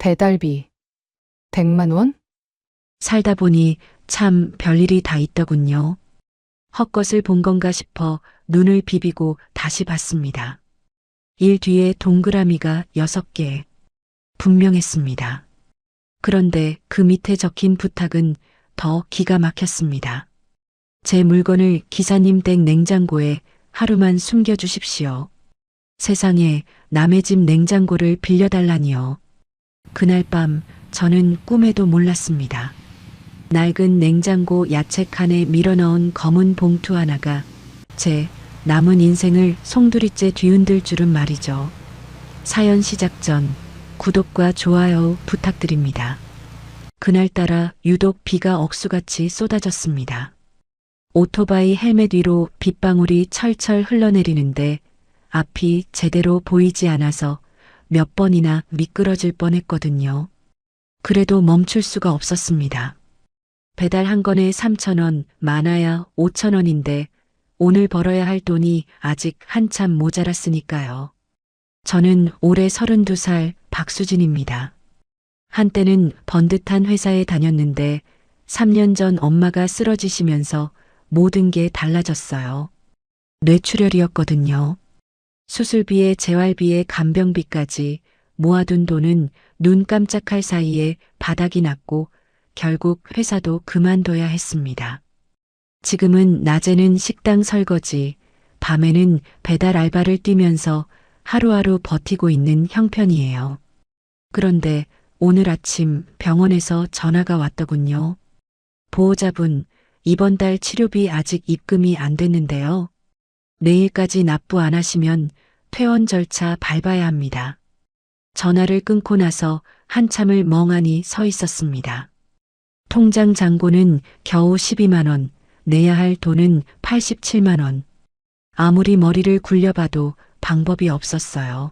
배달비 100만 원? 살다 보니 참 별일이 다 있더군요. 헛것을 본 건가 싶어 눈을 비비고 다시 봤습니다. 일 뒤에 동그라미가 6개. 분명했습니다. 그런데 그 밑에 적힌 부탁은 더 기가 막혔습니다. 제 물건을 기사님 댁 냉장고에 하루만 숨겨주십시오. 세상에 남의 집 냉장고를 빌려달라니요. 그날 밤 저는 꿈에도 몰랐습니다. 낡은 냉장고 야채 칸에 밀어넣은 검은 봉투 하나가 제 남은 인생을 송두리째 뒤흔들 줄은 말이죠. 사연 시작 전 구독과 좋아요 부탁드립니다. 그날따라 유독 비가 억수같이 쏟아졌습니다. 오토바이 헬멧 위로 빗방울이 철철 흘러내리는데 앞이 제대로 보이지 않아서 몇 번이나 미끄러질 뻔했거든요. 그래도 멈출 수가 없었습니다. 배달 한 건에 3,000원, 많아야 5,000원인데 오늘 벌어야 할 돈이 아직 한참 모자랐으니까요. 저는 올해 32살 박수진입니다. 한때는 번듯한 회사에 다녔는데 3년 전 엄마가 쓰러지시면서 모든 게 달라졌어요. 뇌출혈이었거든요. 수술비에 재활비에 간병비까지 모아둔 돈은 눈 깜짝할 사이에 바닥이 났고 결국 회사도 그만둬야 했습니다. 지금은 낮에는 식당 설거지, 밤에는 배달 알바를 뛰면서 하루하루 버티고 있는 형편이에요. 그런데 오늘 아침 병원에서 전화가 왔더군요. 보호자분, 이번 달 치료비 아직 입금이 안 됐는데요. 내일까지 납부 안 하시면 퇴원 절차 밟아야 합니다. 전화를 끊고 나서 한참을 멍하니 서 있었습니다. 통장 잔고는 겨우 12만 원, 내야 할 돈은 87만 원. 아무리 머리를 굴려봐도 방법이 없었어요.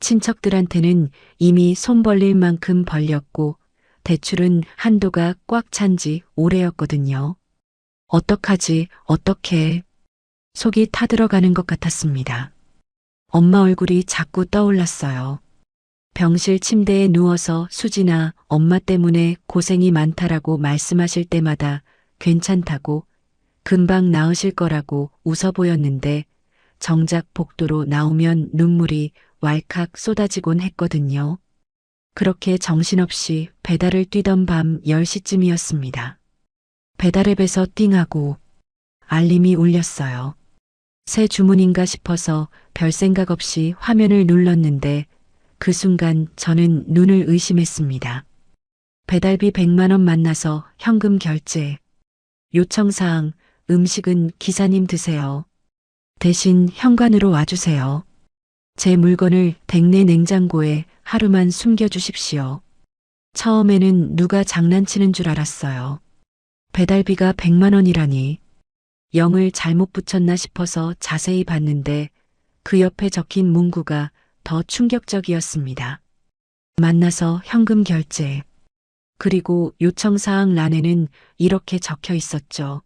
친척들한테는 이미 손 벌릴 만큼 벌렸고 대출은 한도가 꽉 찬 지 오래였거든요. 어떡하지, 어떡해. 속이 타들어가는 것 같았습니다. 엄마 얼굴이 자꾸 떠올랐어요. 병실 침대에 누워서 수진아, 엄마 때문에 고생이 많다라고 말씀하실 때마다 괜찮다고 금방 나으실 거라고 웃어 보였는데 정작 복도로 나오면 눈물이 왈칵 쏟아지곤 했거든요. 그렇게 정신없이 배달을 뛰던 밤 10시쯤이었습니다. 배달앱에서 띵하고 알림이 울렸어요. 새 주문인가 싶어서 별 생각 없이 화면을 눌렀는데 그 순간 저는 눈을 의심했습니다. 배달비 100만 원 만나서 현금 결제. 요청사항, 음식은 기사님 드세요. 대신 현관으로 와주세요. 제 물건을 댁내 냉장고에 하루만 숨겨주십시오. 처음에는 누가 장난치는 줄 알았어요. 배달비가 100만 원이라니. 0을 잘못 붙였나 싶어서 자세히 봤는데 그 옆에 적힌 문구가 더 충격적이었습니다. 만나서 현금 결제. 그리고 요청사항 란에는 이렇게 적혀 있었죠.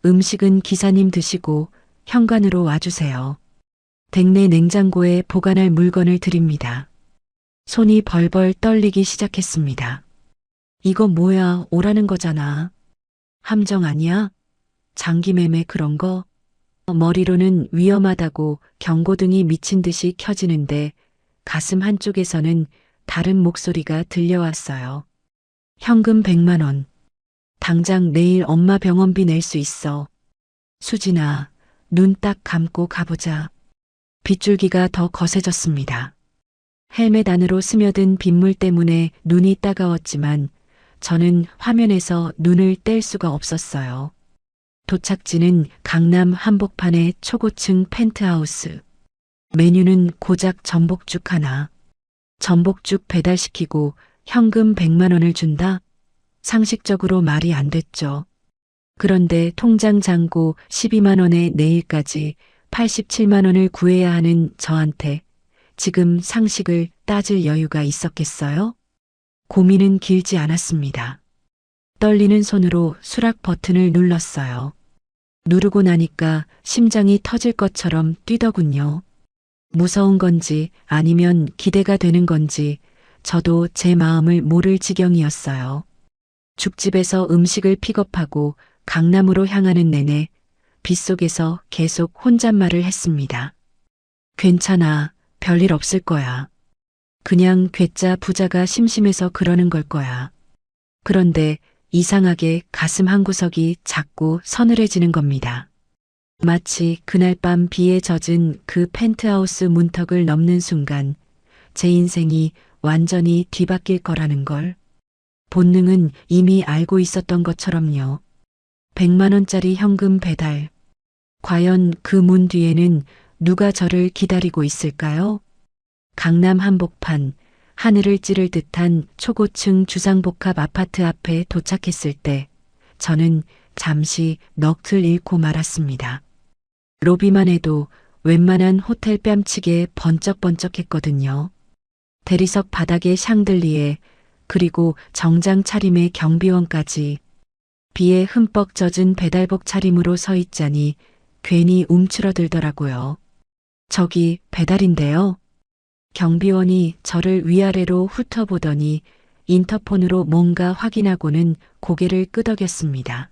음식은 기사님 드시고 현관으로 와주세요. 댁내 냉장고에 보관할 물건을 드립니다. 손이 벌벌 떨리기 시작했습니다. 이거 뭐야, 오라는 거잖아. 함정 아니야? 장기 매매 그런 거? 머리로는 위험하다고 경고등이 미친 듯이 켜지는데 가슴 한쪽에서는 다른 목소리가 들려왔어요. 현금 100만 원. 당장 내일 엄마 병원비 낼 수 있어. 수진아, 눈 딱 감고 가보자. 빗줄기가 더 거세졌습니다. 헬멧 안으로 스며든 빗물 때문에 눈이 따가웠지만 저는 화면에서 눈을 뗄 수가 없었어요. 도착지는 강남 한복판의 초고층 펜트하우스. 메뉴는 고작 전복죽 하나. 전복죽 배달시키고 현금 100만 원을 준다? 상식적으로 말이 안 됐죠. 그런데 통장 잔고 12만 원에 내일까지 87만 원을 구해야 하는 저한테 지금 상식을 따질 여유가 있었겠어요? 고민은 길지 않았습니다. 떨리는 손으로 수락 버튼을 눌렀어요. 누르고 나니까 심장이 터질 것처럼 뛰더군요. 무서운 건지 아니면 기대가 되는 건지 저도 제 마음을 모를 지경이었어요. 죽집에서 음식을 픽업하고 강남으로 향하는 내내 빗속에서 계속 혼잣말을 했습니다. 괜찮아, 별일 없을 거야. 그냥 괴짜 부자가 심심해서 그러는 걸 거야. 그런데 이상하게 가슴 한구석이 자꾸 서늘해지는 겁니다. 마치 그날 밤 비에 젖은 그 펜트하우스 문턱을 넘는 순간 제 인생이 완전히 뒤바뀔 거라는 걸 본능은 이미 알고 있었던 것처럼요. 100만 원짜리 현금 배달. 과연 그 문 뒤에는 누가 저를 기다리고 있을까요? 강남 한복판, 하늘을 찌를 듯한 초고층 주상복합 아파트 앞에 도착했을 때 저는 잠시 넋을 잃고 말았습니다. 로비만 해도 웬만한 호텔 뺨치게 번쩍번쩍했거든요. 대리석 바닥에 샹들리에 그리고 정장 차림의 경비원까지 비에 흠뻑 젖은 배달복 차림으로 서 있자니 괜히 움츠러들더라고요. 저기 배달인데요. 경비원이 저를 위아래로 훑어보더니 인터폰으로 뭔가 확인하고는 고개를 끄덕였습니다.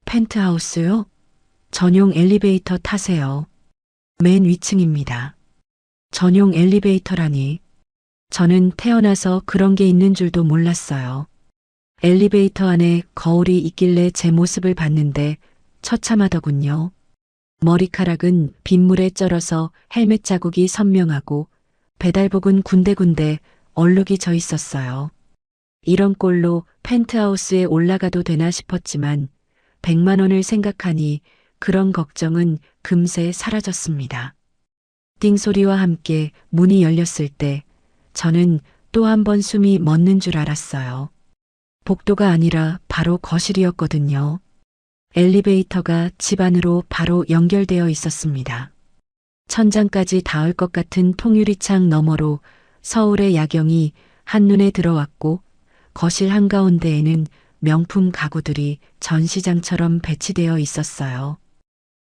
펜트하우스요? 전용 엘리베이터 타세요. 맨 위층입니다. 전용 엘리베이터라니. 저는 태어나서 그런 게 있는 줄도 몰랐어요. 엘리베이터 안에 거울이 있길래 제 모습을 봤는데 처참하더군요. 머리카락은 빗물에 쩔어서 헬멧 자국이 선명하고 배달복은 군데군데 얼룩이 져 있었어요. 이런 꼴로 펜트하우스에 올라가도 되나 싶었지만 100만 원을 생각하니 그런 걱정은 금세 사라졌습니다. 띵소리와 함께 문이 열렸을 때 저는 또 한 번 숨이 멎는 줄 알았어요. 복도가 아니라 바로 거실이었거든요. 엘리베이터가 집 안으로 바로 연결되어 있었습니다. 천장까지 닿을 것 같은 통유리창 너머로 서울의 야경이 한눈에 들어왔고 거실 한가운데에는 명품 가구들이 전시장처럼 배치되어 있었어요.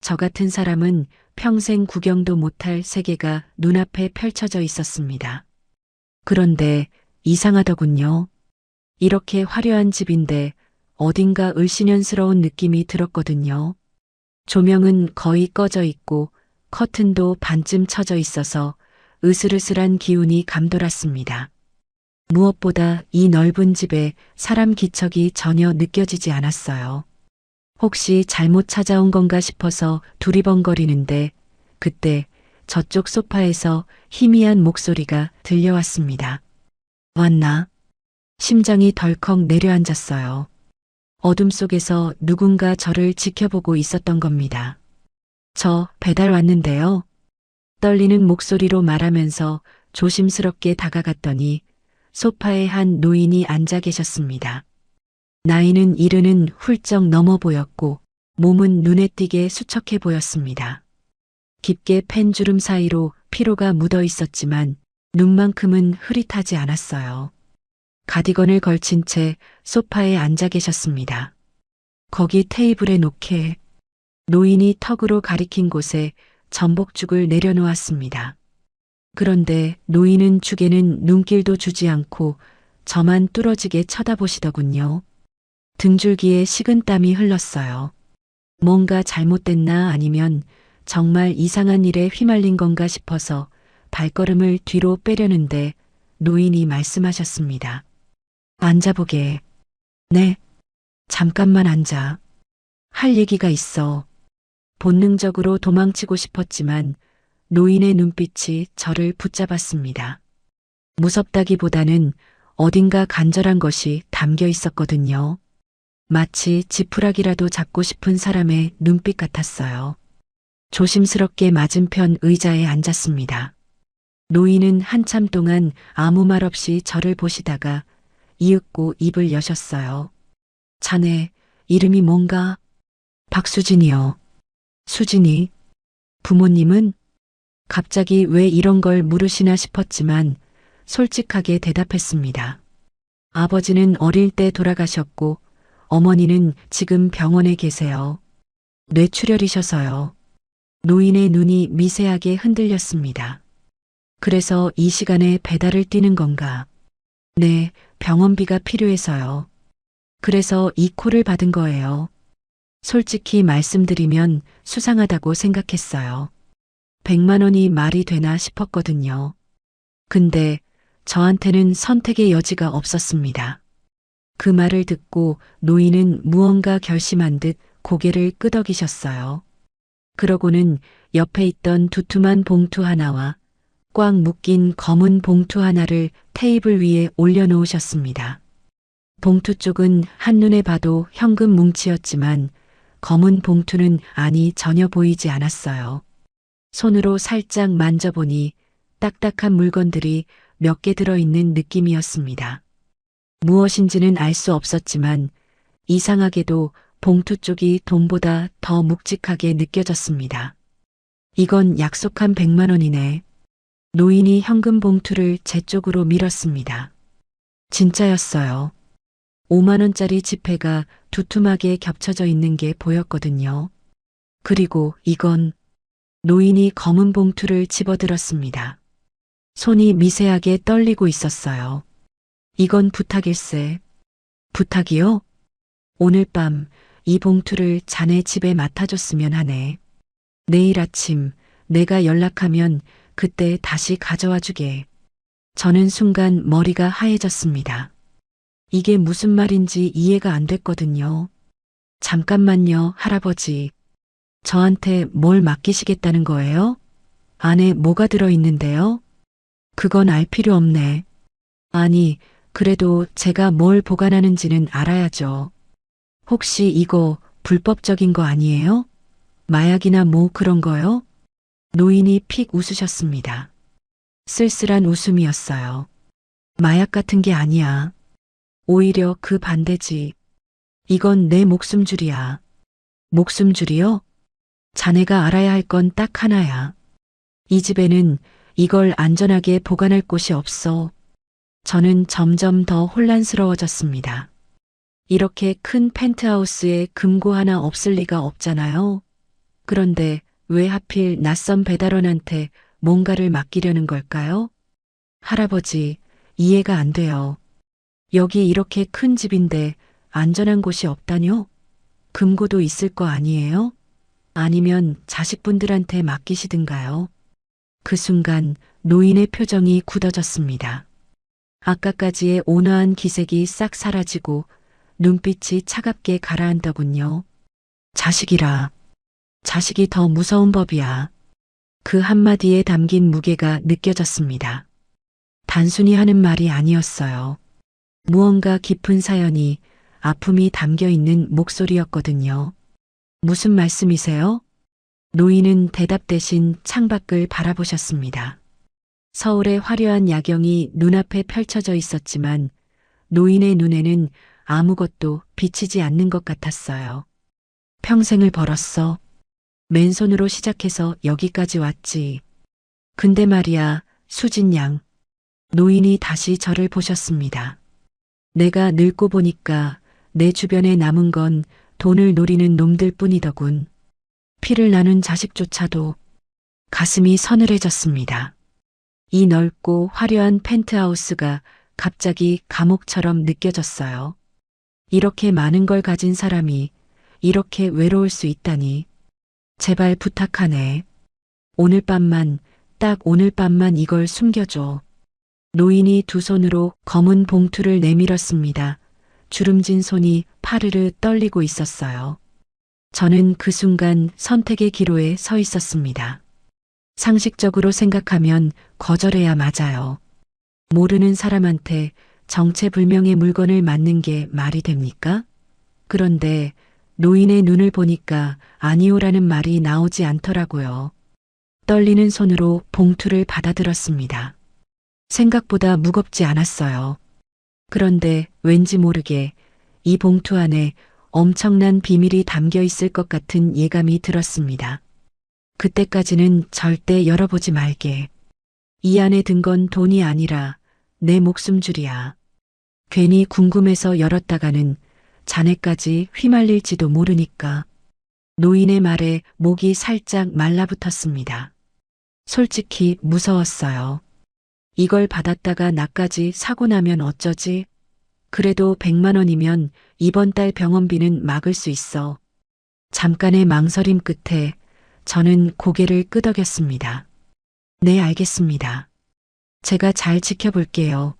저 같은 사람은 평생 구경도 못할 세계가 눈앞에 펼쳐져 있었습니다. 그런데 이상하더군요. 이렇게 화려한 집인데 어딘가 을씨년스러운 느낌이 들었거든요. 조명은 거의 꺼져 있고 커튼도 반쯤 쳐져 있어서 으슬으슬한 기운이 감돌았습니다. 무엇보다 이 넓은 집에 사람 기척이 전혀 느껴지지 않았어요. 혹시 잘못 찾아온 건가 싶어서 두리번거리는데 그때 저쪽 소파에서 희미한 목소리가 들려왔습니다. 왔나? 심장이 덜컥 내려앉았어요. 어둠 속에서 누군가 저를 지켜보고 있었던 겁니다. 저 배달 왔는데요. 떨리는 목소리로 말하면서 조심스럽게 다가갔더니 소파에 한 노인이 앉아 계셨습니다. 나이는 이르는 훌쩍 넘어 보였고 몸은 눈에 띄게 수척해 보였습니다. 깊게 팬 주름 사이로 피로가 묻어 있었지만 눈만큼은 흐릿하지 않았어요. 가디건을 걸친 채 소파에 앉아 계셨습니다. 거기 테이블에 놓게 노인이 턱으로 가리킨 곳에 전복죽을 내려놓았습니다. 그런데 노인은 죽에는 눈길도 주지 않고 저만 뚫어지게 쳐다보시더군요. 등줄기에 식은땀이 흘렀어요. 뭔가 잘못됐나 아니면 정말 이상한 일에 휘말린 건가 싶어서 발걸음을 뒤로 빼려는데 노인이 말씀하셨습니다. 앉아보게. 네. 잠깐만 앉아. 할 얘기가 있어. 본능적으로 도망치고 싶었지만 노인의 눈빛이 저를 붙잡았습니다. 무섭다기보다는 어딘가 간절한 것이 담겨 있었거든요. 마치 지푸라기라도 잡고 싶은 사람의 눈빛 같았어요. 조심스럽게 맞은편 의자에 앉았습니다. 노인은 한참 동안 아무 말 없이 저를 보시다가 이윽고 입을 여셨어요. 자네 이름이 뭔가? 박수진이요. 수진이? 부모님은? 갑자기 왜 이런 걸 물으시나 싶었지만 솔직하게 대답했습니다. 아버지는 어릴 때 돌아가셨고 어머니는 지금 병원에 계세요. 뇌출혈이셔서요. 노인의 눈이 미세하게 흔들렸습니다. 그래서 이 시간에 배달을 뛰는 건가? 네, 병원비가 필요해서요. 그래서 이 콜을 받은 거예요. 솔직히 말씀드리면 수상하다고 생각했어요. 100만 원이 말이 되나 싶었거든요. 근데 저한테는 선택의 여지가 없었습니다. 그 말을 듣고 노인은 무언가 결심한 듯 고개를 끄덕이셨어요. 그러고는 옆에 있던 두툼한 봉투 하나와 꽉 묶인 검은 봉투 하나를 테이블 위에 올려놓으셨습니다. 봉투 쪽은 한눈에 봐도 현금 뭉치였지만 검은 봉투는 안이 전혀 보이지 않았어요. 손으로 살짝 만져보니 딱딱한 물건들이 몇 개 들어있는 느낌이었습니다. 무엇인지는 알 수 없었지만 이상하게도 봉투 쪽이 돈보다 더 묵직하게 느껴졌습니다. 이건 약속한 100만 원이네. 노인이 현금 봉투를 제 쪽으로 밀었습니다. 진짜였어요. 5만 원짜리 지폐가 두툼하게 겹쳐져 있는 게 보였거든요. 그리고 이건 노인이 검은 봉투를 집어들었습니다. 손이 미세하게 떨리고 있었어요. 이건 부탁일세. 부탁이요? 오늘 밤 이 봉투를 자네 집에 맡아줬으면 하네. 내일 아침 내가 연락하면 그때 다시 가져와 주게. 저는 순간 머리가 하얘졌습니다. 이게 무슨 말인지 이해가 안 됐거든요. 잠깐만요, 할아버지. 저한테 뭘 맡기시겠다는 거예요? 안에 뭐가 들어있는데요? 그건 알 필요 없네. 아니, 그래도 제가 뭘 보관하는지는 알아야죠. 혹시 이거 불법적인 거 아니에요? 마약이나 뭐 그런 거요? 노인이 픽 웃으셨습니다. 쓸쓸한 웃음이었어요. 마약 같은 게 아니야. 오히려 그 반대지. 이건 내 목숨줄이야. 목숨줄이요? 자네가 알아야 할 건 딱 하나야. 이 집에는 이걸 안전하게 보관할 곳이 없어. 저는 점점 더 혼란스러워졌습니다. 이렇게 큰 펜트하우스에 금고 하나 없을 리가 없잖아요. 그런데 왜 하필 낯선 배달원한테 뭔가를 맡기려는 걸까요? 할아버지, 이해가 안 돼요. 여기 이렇게 큰 집인데 안전한 곳이 없다뇨? 금고도 있을 거 아니에요? 아니면 자식분들한테 맡기시든가요? 그 순간 노인의 표정이 굳어졌습니다. 아까까지의 온화한 기색이 싹 사라지고 눈빛이 차갑게 가라앉더군요. 자식이라. 자식이 더 무서운 법이야. 그 한마디에 담긴 무게가 느껴졌습니다. 단순히 하는 말이 아니었어요. 무언가 깊은 사연이, 아픔이 담겨 있는 목소리였거든요. 무슨 말씀이세요? 노인은 대답 대신 창밖을 바라보셨습니다. 서울의 화려한 야경이 눈앞에 펼쳐져 있었지만 노인의 눈에는 아무것도 비치지 않는 것 같았어요. 평생을 벌었어. 맨손으로 시작해서 여기까지 왔지. 근데 말이야, 수진 양. 노인이 다시 저를 보셨습니다. 내가 늙고 보니까 내 주변에 남은 건 돈을 노리는 놈들 뿐이더군. 피를 나눈 자식조차도. 가슴이 서늘해졌습니다. 이 넓고 화려한 펜트하우스가 갑자기 감옥처럼 느껴졌어요. 이렇게 많은 걸 가진 사람이 이렇게 외로울 수 있다니. 제발 부탁하네. 오늘 밤만, 딱 오늘 밤만 이걸 숨겨줘. 노인이 두 손으로 검은 봉투를 내밀었습니다. 주름진 손이 파르르 떨리고 있었어요. 저는 그 순간 선택의 기로에 서 있었습니다. 상식적으로 생각하면 거절해야 맞아요. 모르는 사람한테 정체불명의 물건을 맡는 게 말이 됩니까? 그런데 노인의 눈을 보니까 아니오라는 말이 나오지 않더라고요. 떨리는 손으로 봉투를 받아들었습니다. 생각보다 무겁지 않았어요. 그런데 왠지 모르게 이 봉투 안에 엄청난 비밀이 담겨 있을 것 같은 예감이 들었습니다. 그때까지는 절대 열어보지 말게. 이 안에 든 건 돈이 아니라 내 목숨줄이야. 괜히 궁금해서 열었다가는 자네까지 휘말릴지도 모르니까. 노인의 말에 목이 살짝 말라붙었습니다. 솔직히 무서웠어요. 이걸 받았다가 나까지 사고 나면 어쩌지? 그래도 100만 원이면 이번 달 병원비는 막을 수 있어. 잠깐의 망설임 끝에 저는 고개를 끄덕였습니다. 네, 알겠습니다. 제가 잘 지켜볼게요.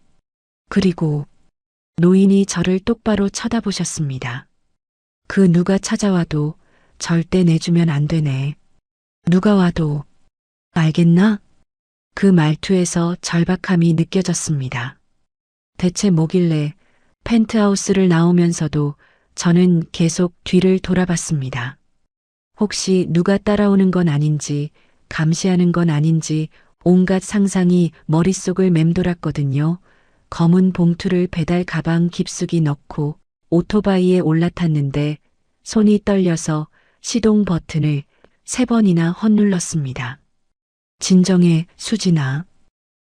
그리고 노인이 저를 똑바로 쳐다보셨습니다. 그 누가 찾아와도 절대 내주면 안 되네. 누가 와도 알겠나? 그 말투에서 절박함이 느껴졌습니다. 대체 뭐길래 펜트하우스를 나오면서도 저는 계속 뒤를 돌아봤습니다. 혹시 누가 따라오는 건 아닌지, 감시하는 건 아닌지 온갖 상상이 머릿속을 맴돌았거든요. 검은 봉투를 배달 가방 깊숙이 넣고 오토바이에 올라탔는데 손이 떨려서 시동 버튼을 3번이나 헛눌렀습니다. 진정해, 수진아.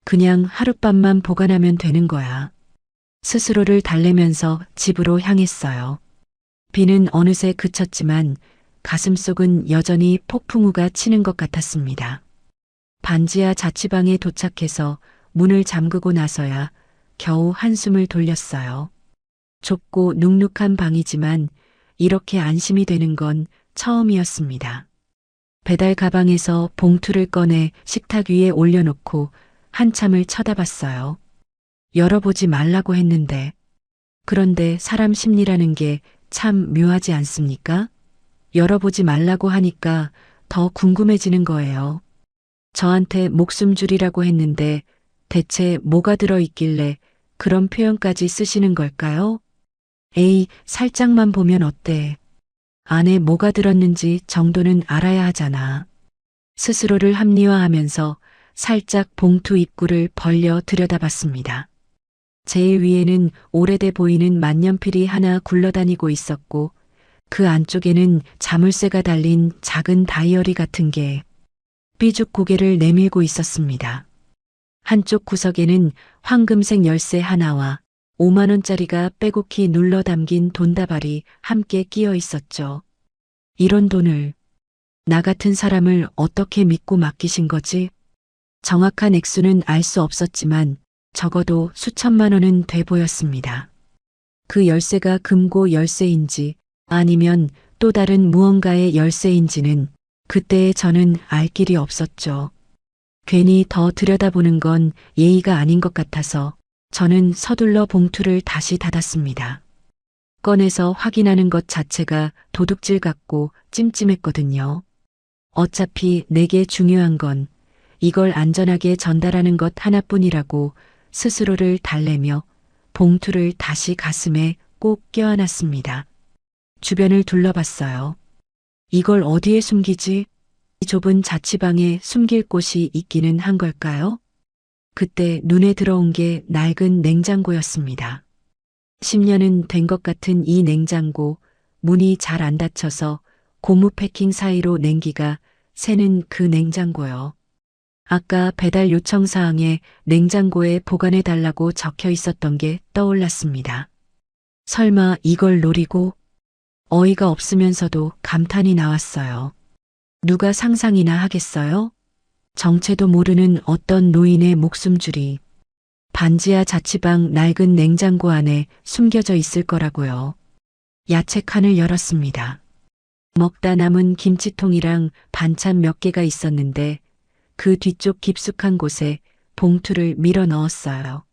그냥 하룻밤만 보관하면 되는 거야. 스스로를 달래면서 집으로 향했어요. 비는 어느새 그쳤지만 가슴속은 여전히 폭풍우가 치는 것 같았습니다. 반지하 자취방에 도착해서 문을 잠그고 나서야 겨우 한숨을 돌렸어요. 좁고 눅눅한 방이지만 이렇게 안심이 되는 건 처음이었습니다. 배달 가방에서 봉투를 꺼내 식탁 위에 올려놓고 한참을 쳐다봤어요. 열어보지 말라고 했는데. 그런데 사람 심리라는 게 참 묘하지 않습니까? 열어보지 말라고 하니까 더 궁금해지는 거예요. 저한테 목숨줄이라고 했는데 대체 뭐가 들어있길래 그런 표현까지 쓰시는 걸까요? 에이, 살짝만 보면 어때? 안에 뭐가 들었는지 정도는 알아야 하잖아. 스스로를 합리화하면서 살짝 봉투 입구를 벌려 들여다봤습니다. 제일 위에는 오래돼 보이는 만년필이 하나 굴러다니고 있었고 그 안쪽에는 자물쇠가 달린 작은 다이어리 같은 게 삐죽 고개를 내밀고 있었습니다. 한쪽 구석에는 황금색 열쇠 하나와 5만 원짜리가 빼곡히 눌러 담긴 돈다발이 함께 끼어 있었죠. 이런 돈을 나 같은 사람을 어떻게 믿고 맡기신 거지? 정확한 액수는 알 수 없었지만 적어도 수천만 원은 돼 보였습니다. 그 열쇠가 금고 열쇠인지 아니면 또 다른 무언가의 열쇠인지는 그때의 저는 알 길이 없었죠. 괜히 더 들여다보는 건 예의가 아닌 것 같아서 저는 서둘러 봉투를 다시 닫았습니다. 꺼내서 확인하는 것 자체가 도둑질 같고 찜찜했거든요. 어차피 내게 중요한 건 이걸 안전하게 전달하는 것 하나뿐이라고 스스로를 달래며 봉투를 다시 가슴에 꼭 껴안았습니다. 주변을 둘러봤어요. 이걸 어디에 숨기지? 이 좁은 자취방에 숨길 곳이 있기는 한 걸까요? 그때 눈에 들어온 게 낡은 냉장고였습니다. 10년은 된 것 같은 이 냉장고, 문이 잘 안 닫혀서 고무 패킹 사이로 냉기가 새는 그 냉장고요. 아까 배달 요청 사항에 냉장고에 보관해 달라고 적혀 있었던 게 떠올랐습니다. 설마 이걸 노리고? 어이가 없으면서도 감탄이 나왔어요. 누가 상상이나 하겠어요? 정체도 모르는 어떤 노인의 목숨줄이 반지하 자취방 낡은 냉장고 안에 숨겨져 있을 거라고요. 야채 칸을 열었습니다. 먹다 남은 김치통이랑 반찬 몇 개가 있었는데 그 뒤쪽 깊숙한 곳에 봉투를 밀어 넣었어요.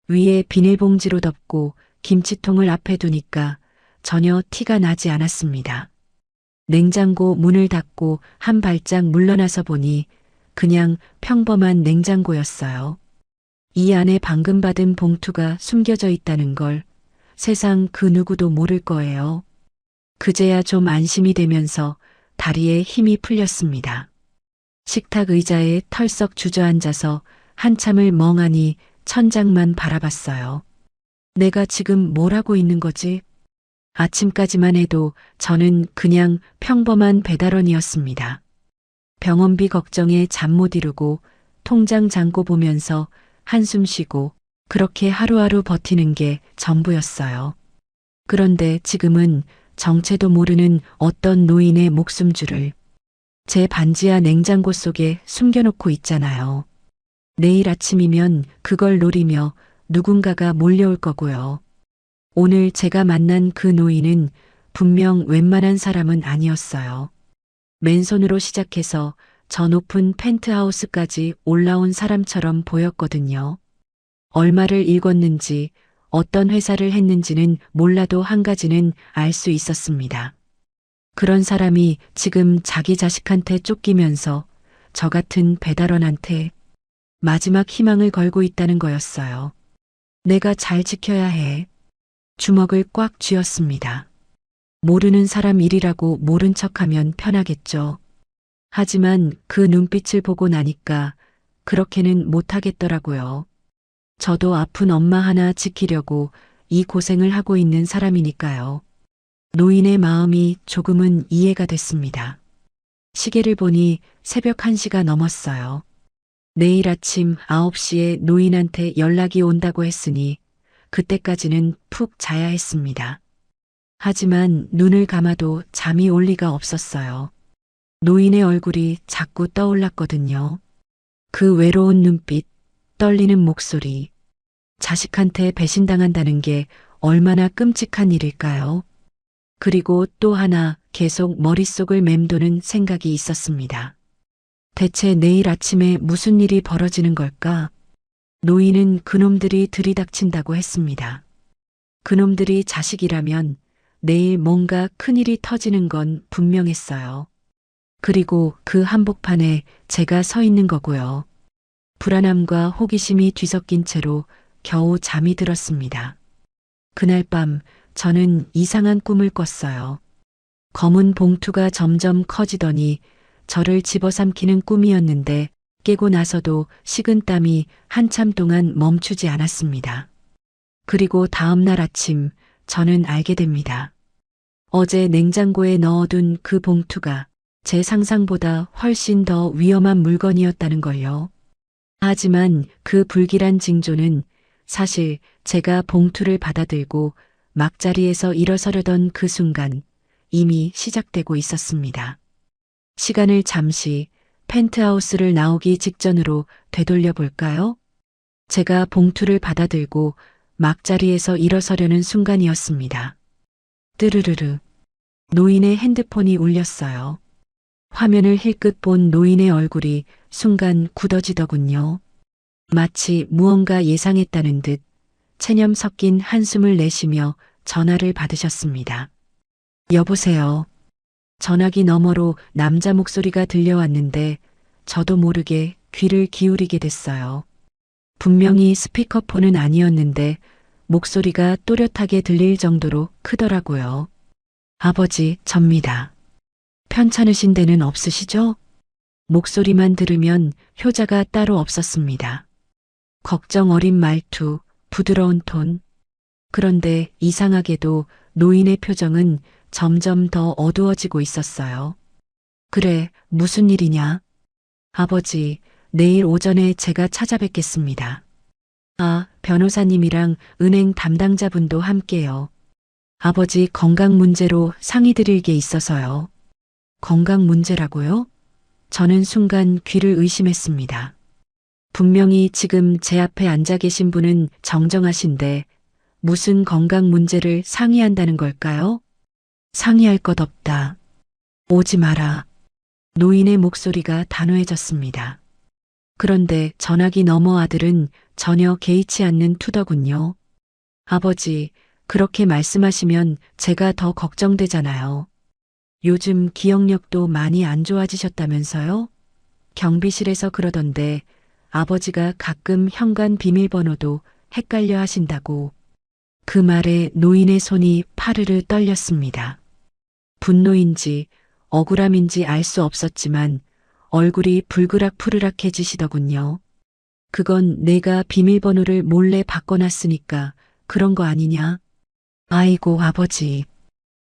위에 비닐봉지로 덮고 김치통을 앞에 두니까 전혀 티가 나지 않았습니다. 냉장고 문을 닫고 한 발짝 물러나서 보니 그냥 평범한 냉장고였어요. 이 안에 방금 받은 봉투가 숨겨져 있다는 걸 세상 그 누구도 모를 거예요. 그제야 좀 안심이 되면서 다리에 힘이 풀렸습니다. 식탁 의자에 털썩 주저앉아서 한참을 멍하니 천장만 바라봤어요. 내가 지금 뭘 하고 있는 거지? 아침까지만 해도 저는 그냥 평범한 배달원이었습니다. 병원비 걱정에 잠 못 이루고 통장 잔고 보면서 한숨 쉬고 그렇게 하루하루 버티는 게 전부였어요. 그런데 지금은 정체도 모르는 어떤 노인의 목숨줄을 제 반지하 냉장고 속에 숨겨놓고 있잖아요. 내일 아침이면 그걸 노리며 누군가가 몰려올 거고요. 오늘 제가 만난 그 노인은 분명 웬만한 사람은 아니었어요. 맨손으로 시작해서 저 높은 펜트하우스까지 올라온 사람처럼 보였거든요. 얼마를 읽었는지 어떤 회사를 했는지는 몰라도 한 가지는 알 수 있었습니다. 그런 사람이 지금 자기 자식한테 쫓기면서 저 같은 배달원한테 마지막 희망을 걸고 있다는 거였어요. 내가 잘 지켜야 해. 주먹을 꽉 쥐었습니다. 모르는 사람 일이라고 모른 척하면 편하겠죠. 하지만 그 눈빛을 보고 나니까 그렇게는 못하겠더라고요. 저도 아픈 엄마 하나 지키려고 이 고생을 하고 있는 사람이니까요. 노인의 마음이 조금은 이해가 됐습니다. 시계를 보니 새벽 1시가 넘었어요. 내일 아침 9시에 노인한테 연락이 온다고 했으니 그때까지는 푹 자야 했습니다. 하지만 눈을 감아도 잠이 올 리가 없었어요. 노인의 얼굴이 자꾸 떠올랐거든요. 그 외로운 눈빛, 떨리는 목소리, 자식한테 배신당한다는 게 얼마나 끔찍한 일일까요? 그리고 또 하나 계속 머릿속을 맴도는 생각이 있었습니다. 대체 내일 아침에 무슨 일이 벌어지는 걸까? 노인은 그놈들이 들이닥친다고 했습니다. 그놈들이 자식이라면 내일 뭔가 큰일이 터지는 건 분명했어요. 그리고 그 한복판에 제가 서 있는 거고요. 불안함과 호기심이 뒤섞인 채로 겨우 잠이 들었습니다. 그날 밤 저는 이상한 꿈을 꿨어요. 검은 봉투가 점점 커지더니 저를 집어삼키는 꿈이었는데 깨고 나서도 식은땀이 한참 동안 멈추지 않았습니다. 그리고 다음 날 아침 저는 알게 됩니다. 어제 냉장고에 넣어둔 그 봉투가 제 상상보다 훨씬 더 위험한 물건이었다는 걸요. 하지만 그 불길한 징조는 사실 제가 봉투를 받아들고 막자리에서 일어서려던 그 순간 이미 시작되고 있었습니다. 시간을 잠시 펜트하우스를 나오기 직전으로 되돌려 볼까요? 제가 봉투를 받아들고 막자리에서 일어서려는 순간이었습니다. 뜨르르르. 노인의 핸드폰이 울렸어요. 화면을 힐끗 본 노인의 얼굴이 순간 굳어지더군요. 마치 무언가 예상했다는 듯 체념 섞인 한숨을 내쉬며 전화를 받으셨습니다. 여보세요. 전화기 너머로 남자 목소리가 들려왔는데 저도 모르게 귀를 기울이게 됐어요. 분명히 스피커폰은 아니었는데 목소리가 또렷하게 들릴 정도로 크더라고요. 아버지, 접니다. 편찮으신 데는 없으시죠? 목소리만 들으면 효자가 따로 없었습니다. 걱정 어린 말투, 부드러운 톤. 그런데 이상하게도 노인의 표정은 점점 더 어두워지고 있었어요. 그래, 무슨 일이냐? 아버지, 내일 오전에 제가 찾아뵙겠습니다. 아, 변호사님이랑 은행 담당자분도 함께요. 아버지 건강 문제로 상의드릴 게 있어서요. 건강 문제라고요? 저는 순간 귀를 의심했습니다. 분명히 지금 제 앞에 앉아 계신 분은 정정하신데 무슨 건강 문제를 상의한다는 걸까요? 상의할 것 없다. 오지 마라. 노인의 목소리가 단호해졌습니다. 그런데 전화기 너머 아들은 전혀 개의치 않는 투더군요. 아버지, 그렇게 말씀하시면 제가 더 걱정되잖아요. 요즘 기억력도 많이 안 좋아지셨다면서요? 경비실에서 그러던데 아버지가 가끔 현관 비밀번호도 헷갈려 하신다고. 그 말에 노인의 손이 파르르 떨렸습니다. 분노인지 억울함인지 알 수 없었지만 얼굴이 불그락푸르락해지시더군요. 그건 내가 비밀번호를 몰래 바꿔놨으니까 그런 거 아니냐? 아이고 아버지.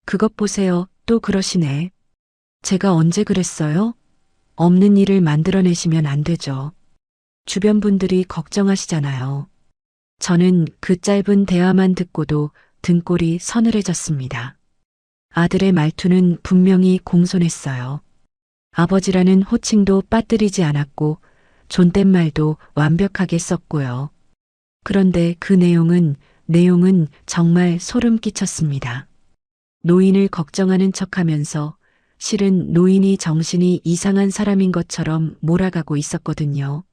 그것 보세요. 또 그러시네. 제가 언제 그랬어요? 없는 일을 만들어내시면 안 되죠. 주변 분들이 걱정하시잖아요. 저는 그 짧은 대화만 듣고도 등골이 서늘해졌습니다. 아들의 말투는 분명히 공손했어요. 아버지라는 호칭도 빠뜨리지 않았고 존댓말도 완벽하게 썼고요. 그런데 그 내용은 정말 소름 끼쳤습니다. 노인을 걱정하는 척하면서 실은 노인이 정신이 이상한 사람인 것처럼 몰아가고 있었거든요.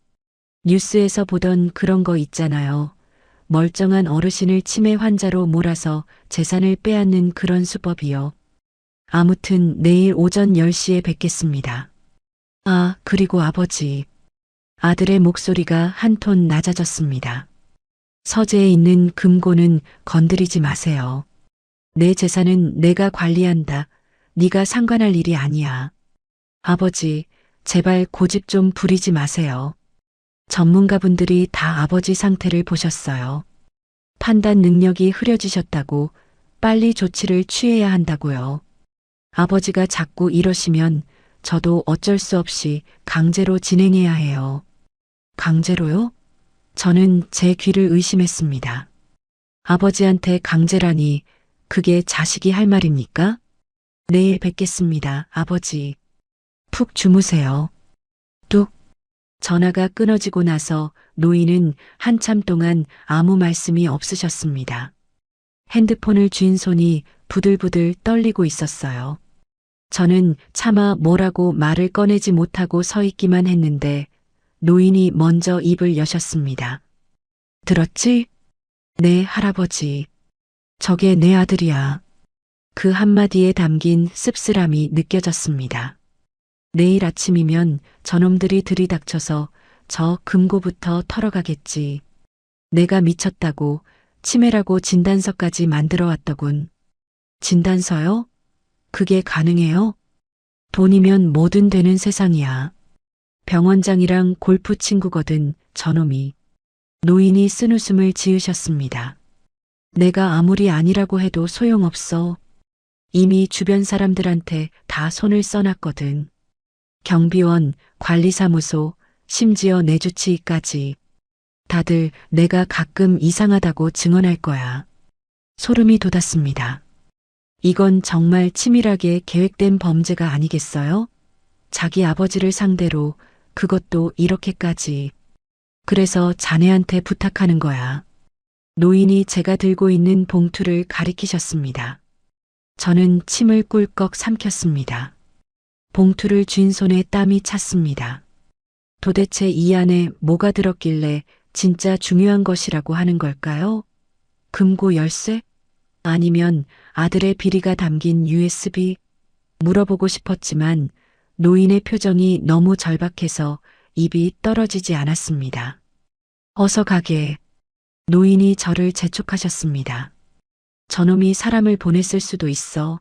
뉴스에서 보던 그런 거 있잖아요. 멀쩡한 어르신을 치매 환자로 몰아서 재산을 빼앗는 그런 수법이요. 아무튼 내일 오전 10시에 뵙겠습니다. 아, 그리고 아버지. 아들의 목소리가 한 톤 낮아졌습니다. 서재에 있는 금고는 건드리지 마세요. 내 재산은 내가 관리한다. 네가 상관할 일이 아니야. 아버지, 제발 고집 좀 부리지 마세요. 전문가분들이 다 아버지 상태를 보셨어요. 판단 능력이 흐려지셨다고 빨리 조치를 취해야 한다고요. 아버지가 자꾸 이러시면 저도 어쩔 수 없이 강제로 진행해야 해요. 강제로요? 저는 제 귀를 의심했습니다. 아버지한테 강제라니 그게 자식이 할 말입니까? 내일 뵙겠습니다, 아버지. 푹 주무세요. 뚝. 전화가 끊어지고 나서 노인은 한참 동안 아무 말씀이 없으셨습니다. 핸드폰을 쥔 손이 부들부들 떨리고 있었어요. 저는 차마 뭐라고 말을 꺼내지 못하고 서 있기만 했는데 노인이 먼저 입을 여셨습니다. 들었지? 네, 할아버지. 저게 내 아들이야. 그 한마디에 담긴 씁쓸함이 느껴졌습니다. 내일 아침이면 저놈들이 들이닥쳐서 저 금고부터 털어가겠지. 내가 미쳤다고 치매라고 진단서까지 만들어 왔더군. 진단서요? 그게 가능해요? 돈이면 뭐든 되는 세상이야. 병원장이랑 골프 친구거든, 저놈이. 노인이 쓴웃음을 지으셨습니다. 내가 아무리 아니라고 해도 소용없어. 이미 주변 사람들한테 다 손을 써놨거든. 경비원, 관리사무소, 심지어 내주치의까지. 다들 내가 가끔 이상하다고 증언할 거야. 소름이 돋았습니다. 이건 정말 치밀하게 계획된 범죄가 아니겠어요? 자기 아버지를 상대로 그것도 이렇게까지. 그래서 자네한테 부탁하는 거야. 노인이 제가 들고 있는 봉투를 가리키셨습니다. 저는 침을 꿀꺽 삼켰습니다. 봉투를 쥔 손에 땀이 찼습니다. 도대체 이 안에 뭐가 들었길래 진짜 중요한 것이라고 하는 걸까요? 금고 열쇠? 아니면 아들의 비리가 담긴 USB? 물어보고 싶었지만 노인의 표정이 너무 절박해서 입이 떨어지지 않았습니다. 어서 가게. 노인이 저를 재촉하셨습니다. 저놈이 사람을 보냈을 수도 있어.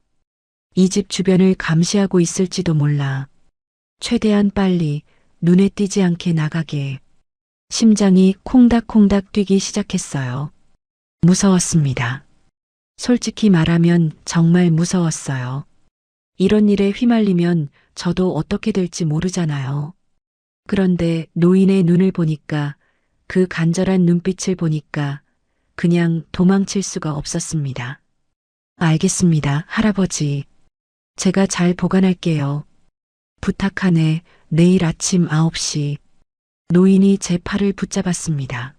이 집 주변을 감시하고 있을지도 몰라. 최대한 빨리 눈에 띄지 않게 나가게. 심장이 콩닥콩닥 뛰기 시작했어요. 무서웠습니다. 솔직히 말하면 정말 무서웠어요. 이런 일에 휘말리면 저도 어떻게 될지 모르잖아요. 그런데 노인의 눈을 보니까, 그 간절한 눈빛을 보니까 그냥 도망칠 수가 없었습니다. 알겠습니다, 할아버지. 제가 잘 보관할게요. 부탁하네, 내일 아침 9시. 노인이 제 팔을 붙잡았습니다.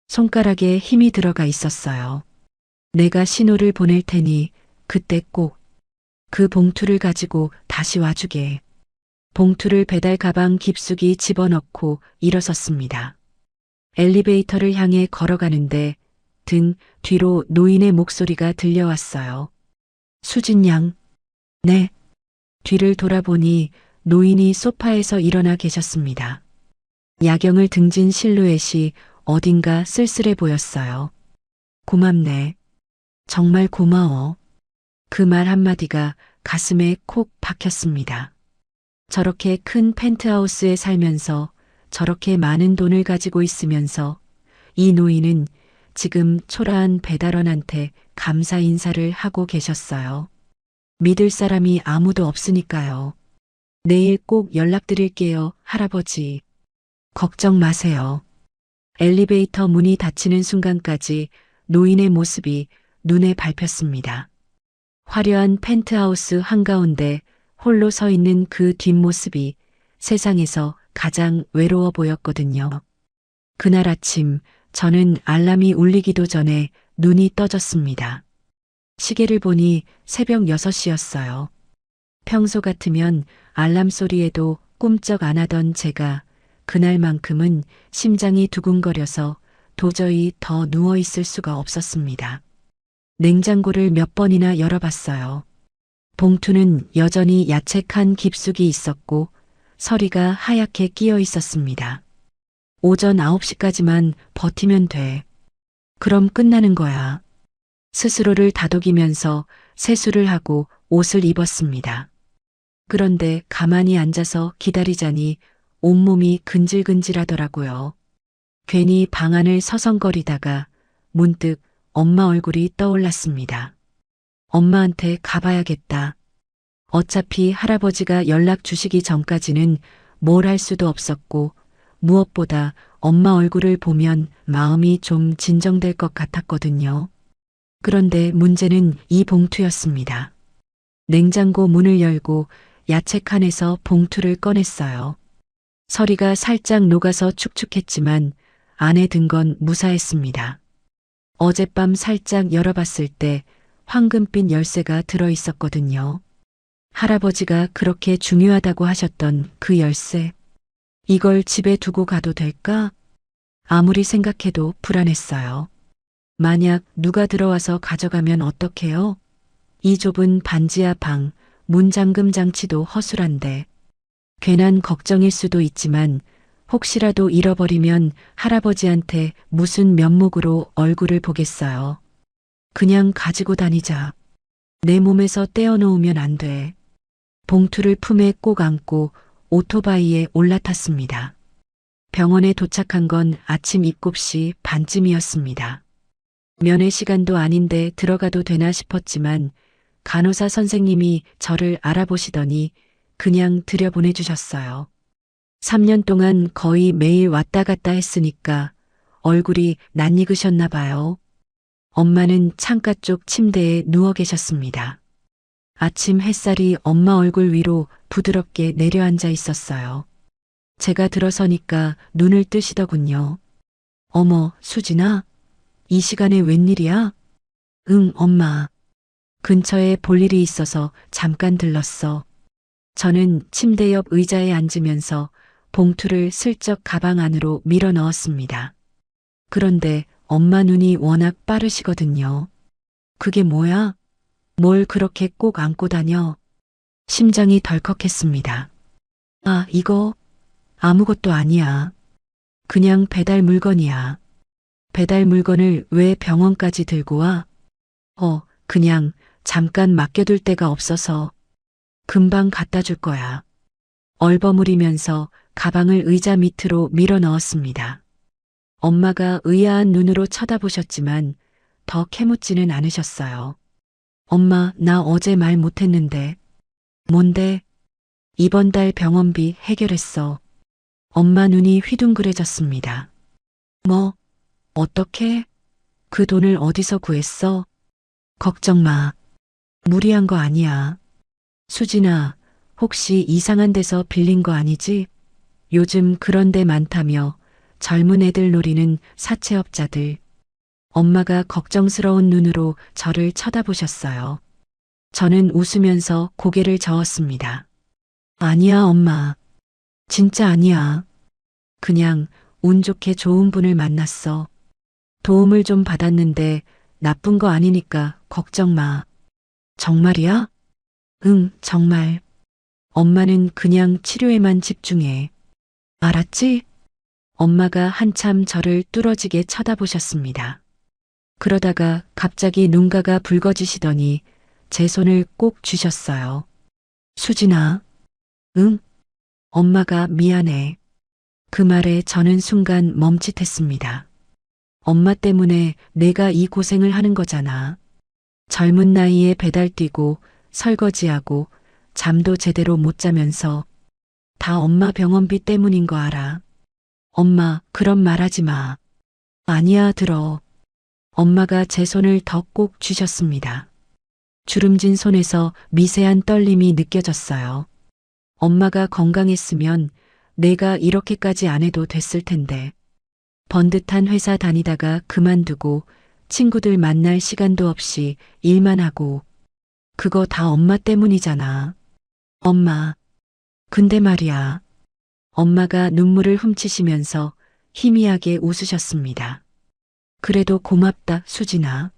손가락에 힘이 들어가 있었어요. 내가 신호를 보낼 테니 그때 꼭 그 봉투를 가지고 다시 와주게. 봉투를 배달 가방 깊숙이 집어넣고 일어섰습니다. 엘리베이터를 향해 걸어가는데 등 뒤로 노인의 목소리가 들려왔어요. 수진 양. 네. 뒤를 돌아보니 노인이 소파에서 일어나 계셨습니다. 야경을 등진 실루엣이 어딘가 쓸쓸해 보였어요. 고맙네. 정말 고마워. 그 말 한마디가 가슴에 콕 박혔습니다. 저렇게 큰 펜트하우스에 살면서 저렇게 많은 돈을 가지고 있으면서 이 노인은 지금 초라한 배달원한테 감사 인사를 하고 계셨어요. 믿을 사람이 아무도 없으니까요. 내일 꼭 연락드릴게요, 할아버지. 걱정 마세요. 엘리베이터 문이 닫히는 순간까지 노인의 모습이 눈에 밟혔습니다. 화려한 펜트하우스 한가운데 홀로 서 있는 그 뒷모습이 세상에서 가장 외로워 보였거든요. 그날 아침 저는 알람이 울리기도 전에 눈이 떠졌습니다. 시계를 보니 새벽 6시였어요. 평소 같으면 알람 소리에도 꿈쩍 안 하던 제가 그날만큼은 심장이 두근거려서 도저히 더 누워 있을 수가 없었습니다. 냉장고를 몇 번이나 열어봤어요. 봉투는 여전히 야채 칸 깊숙이 있었고 서리가 하얗게 끼어 있었습니다. 오전 9시까지만 버티면 돼. 그럼 끝나는 거야. 스스로를 다독이면서 세수를 하고 옷을 입었습니다. 그런데 가만히 앉아서 기다리자니 온몸이 근질근질하더라고요. 괜히 방 안을 서성거리다가 문득 엄마 얼굴이 떠올랐습니다. 엄마한테 가봐야겠다. 어차피 할아버지가 연락 주시기 전까지는 뭘 할 수도 없었고 무엇보다 엄마 얼굴을 보면 마음이 좀 진정될 것 같았거든요. 그런데 문제는 이 봉투였습니다. 냉장고 문을 열고 야채 칸에서 봉투를 꺼냈어요. 서리가 살짝 녹아서 축축했지만 안에 든 건 무사했습니다. 어젯밤 살짝 열어봤을 때 황금빛 열쇠가 들어 있었거든요. 할아버지가 그렇게 중요하다고 하셨던 그 열쇠. 이걸 집에 두고 가도 될까? 아무리 생각해도 불안했어요. 만약 누가 들어와서 가져가면 어떡해요? 이 좁은 반지하 방, 문잠금 장치도 허술한데. 괜한 걱정일 수도 있지만 혹시라도 잃어버리면 할아버지한테 무슨 면목으로 얼굴을 보겠어요. 그냥 가지고 다니자. 내 몸에서 떼어놓으면 안 돼. 봉투를 품에 꼭 안고 오토바이에 올라탔습니다. 병원에 도착한 건 아침 7시 반쯤이었습니다. 면회 시간도 아닌데 들어가도 되나 싶었지만 간호사 선생님이 저를 알아보시더니 그냥 들여보내주셨어요. 3년 동안 거의 매일 왔다 갔다 했으니까 얼굴이 낯익으셨나 봐요. 엄마는 창가 쪽 침대에 누워 계셨습니다. 아침 햇살이 엄마 얼굴 위로 부드럽게 내려앉아 있었어요. 제가 들어서니까 눈을 뜨시더군요. 어머, 수진아? 이 시간에 웬일이야? 응, 엄마. 근처에 볼 일이 있어서 잠깐 들렀어. 저는 침대 옆 의자에 앉으면서 봉투를 슬쩍 가방 안으로 밀어 넣었습니다. 그런데 엄마 눈이 워낙 빠르시거든요. 그게 뭐야? 뭘 그렇게 꼭 안고 다녀? 심장이 덜컥했습니다. 아, 이거 아무것도 아니야. 그냥 배달 물건이야. 배달 물건을 왜 병원까지 들고 와? 그냥 잠깐 맡겨둘 데가 없어서 금방 갖다 줄 거야. 얼버무리면서 가방을 의자 밑으로 밀어 넣었습니다. 엄마가 의아한 눈으로 쳐다보셨지만 더 캐묻지는 않으셨어요. 엄마, 나 어제 말 못했는데. 뭔데? 이번 달 병원비 해결했어. 엄마 눈이 휘둥그레졌습니다. 뭐? 어떻게? 그 돈을 어디서 구했어? 걱정 마. 무리한 거 아니야. 수진아, 혹시 이상한 데서 빌린 거 아니지? 요즘 그런 데 많다며 젊은 애들 노리는 사채업자들. 엄마가 걱정스러운 눈으로 저를 쳐다보셨어요. 저는 웃으면서 고개를 저었습니다. 아니야, 엄마. 진짜 아니야. 그냥 운 좋게 좋은 분을 만났어. 도움을 좀 받았는데 나쁜 거 아니니까 걱정 마. 정말이야? 응, 정말. 엄마는 그냥 치료에만 집중해. 알았지? 엄마가 한참 저를 뚫어지게 쳐다보셨습니다. 그러다가 갑자기 눈가가 붉어지시더니 제 손을 꼭 쥐셨어요. 수진아. 응? 엄마가 미안해. 그 말에 저는 순간 멈칫했습니다. 엄마 때문에 내가 이 고생을 하는 거잖아. 젊은 나이에 배달 뛰고 설거지하고 잠도 제대로 못 자면서 다 엄마 병원비 때문인 거 알아. 엄마, 그런 말 하지 마. 아니야, 들어. 엄마가 제 손을 더 꼭 쥐셨습니다. 주름진 손에서 미세한 떨림이 느껴졌어요. 엄마가 건강했으면 내가 이렇게까지 안 해도 됐을 텐데. 번듯한 회사 다니다가 그만두고 친구들 만날 시간도 없이 일만 하고. 그거 다 엄마 때문이잖아. 엄마. 근데 말이야. 엄마가 눈물을 훔치시면서 희미하게 웃으셨습니다. 그래도 고맙다, 수진아.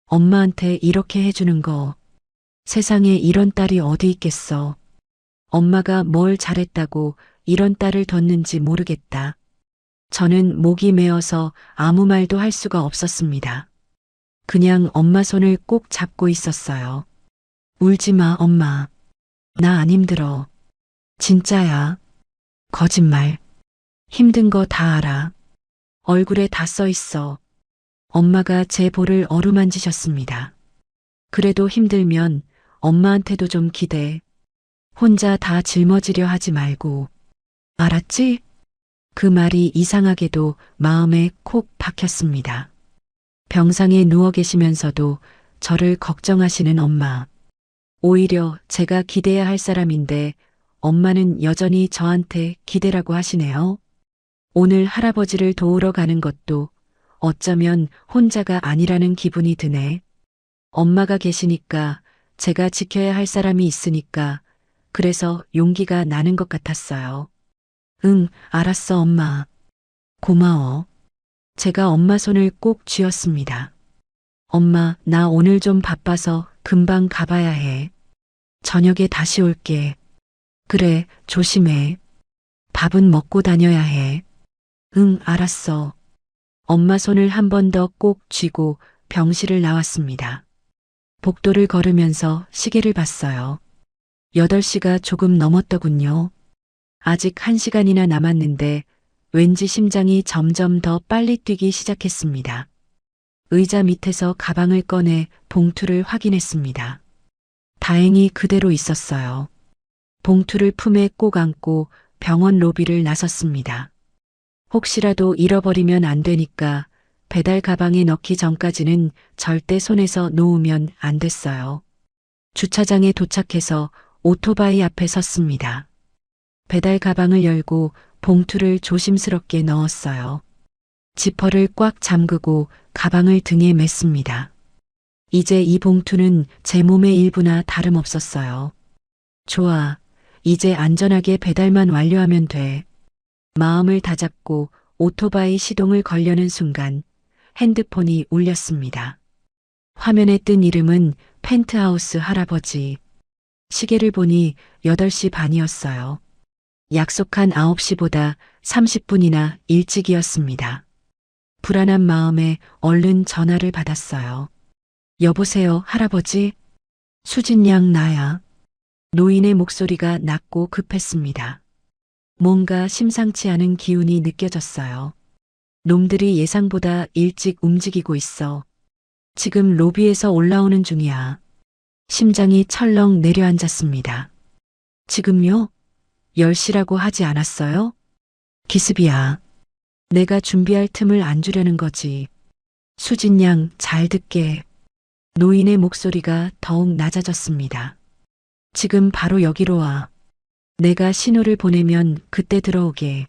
엄마한테 이렇게 해주는 거. 세상에 이런 딸이 어디 있겠어. 엄마가 뭘 잘했다고 이런 딸을 뒀는지 모르겠다. 저는 목이 메어서 아무 말도 할 수가 없었습니다. 그냥 엄마 손을 꼭 잡고 있었어요. 울지 마, 엄마. 나 안 힘들어. 진짜야. 거짓말. 힘든 거 다 알아. 얼굴에 다 써 있어. 엄마가 제 볼을 어루만지셨습니다. 그래도 힘들면 엄마한테도 좀 기대. 혼자 다 짊어지려 하지 말고. 알았지? 그 말이 이상하게도 마음에 콕 박혔습니다. 병상에 누워 계시면서도 저를 걱정하시는 엄마. 오히려 제가 기대야 할 사람인데 엄마는 여전히 저한테 기대라고 하시네요. 오늘 할아버지를 도우러 가는 것도 어쩌면 혼자가 아니라는 기분이 드네. 엄마가 계시니까 제가 지켜야 할 사람이 있으니까 그래서 용기가 나는 것 같았어요. 응, 알았어, 엄마. 고마워. 제가 엄마 손을 꼭 쥐었습니다. 엄마, 나 오늘 좀 바빠서 금방 가봐야 해. 저녁에 다시 올게. 그래, 조심해. 밥은 먹고 다녀야 해. 응, 알았어. 엄마 손을 한 번 더 꼭 쥐고 병실을 나왔습니다. 복도를 걸으면서 시계를 봤어요. 8시가 조금 넘었더군요. 아직 1시간이나 남았는데 왠지 심장이 점점 더 빨리 뛰기 시작했습니다. 의자 밑에서 가방을 꺼내 봉투를 확인했습니다. 다행히 그대로 있었어요. 봉투를 품에 꼭 안고 병원 로비를 나섰습니다. 혹시라도 잃어버리면 안 되니까 배달 가방에 넣기 전까지는 절대 손에서 놓으면 안 됐어요. 주차장에 도착해서 오토바이 앞에 섰습니다. 배달 가방을 열고 봉투를 조심스럽게 넣었어요. 지퍼를 꽉 잠그고 가방을 등에 맸습니다. 이제 이 봉투는 제 몸의 일부나 다름없었어요. 좋아. 이제 안전하게 배달만 완료하면 돼. 마음을 다잡고 오토바이 시동을 걸려는 순간 핸드폰이 울렸습니다. 화면에 뜬 이름은 펜트하우스 할아버지. 시계를 보니 8시 반이었어요. 약속한 9시보다 30분이나 일찍이었습니다. 불안한 마음에 얼른 전화를 받았어요. 여보세요, 할아버지? 수진 양 나야. 노인의 목소리가 낮고 급했습니다. 뭔가 심상치 않은 기운이 느껴졌어요. 놈들이 예상보다 일찍 움직이고 있어. 지금 로비에서 올라오는 중이야. 심장이 철렁 내려앉았습니다. 지금요? 10시라고 하지 않았어요? 기습이야. 내가 준비할 틈을 안 주려는 거지. 수진 양 잘 듣게. 노인의 목소리가 더욱 낮아졌습니다. 지금 바로 여기로 와. 내가 신호를 보내면 그때 들어오게.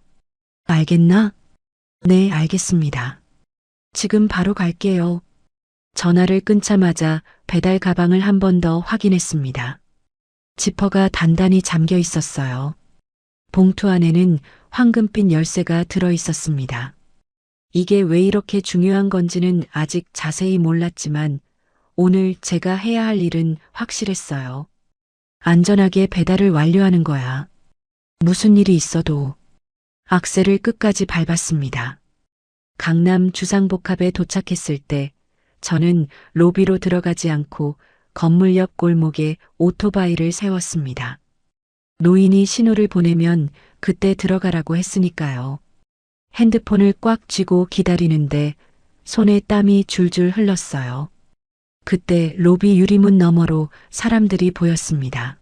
알겠나? 네, 알겠습니다. 지금 바로 갈게요. 전화를 끊자마자 배달 가방을 한 번 더 확인했습니다. 지퍼가 단단히 잠겨 있었어요. 봉투 안에는 황금빛 열쇠가 들어 있었습니다. 이게 왜 이렇게 중요한 건지는 아직 자세히 몰랐지만 오늘 제가 해야 할 일은 확실했어요. 안전하게 배달을 완료하는 거야. 무슨 일이 있어도. 악셀을 끝까지 밟았습니다. 강남 주상복합에 도착했을 때 저는 로비로 들어가지 않고 건물 옆 골목에 오토바이를 세웠습니다. 노인이 신호를 보내면 그때 들어가라고 했으니까요. 핸드폰을 꽉 쥐고 기다리는데 손에 땀이 줄줄 흘렀어요. 그때 로비 유리문 너머로 사람들이 보였습니다.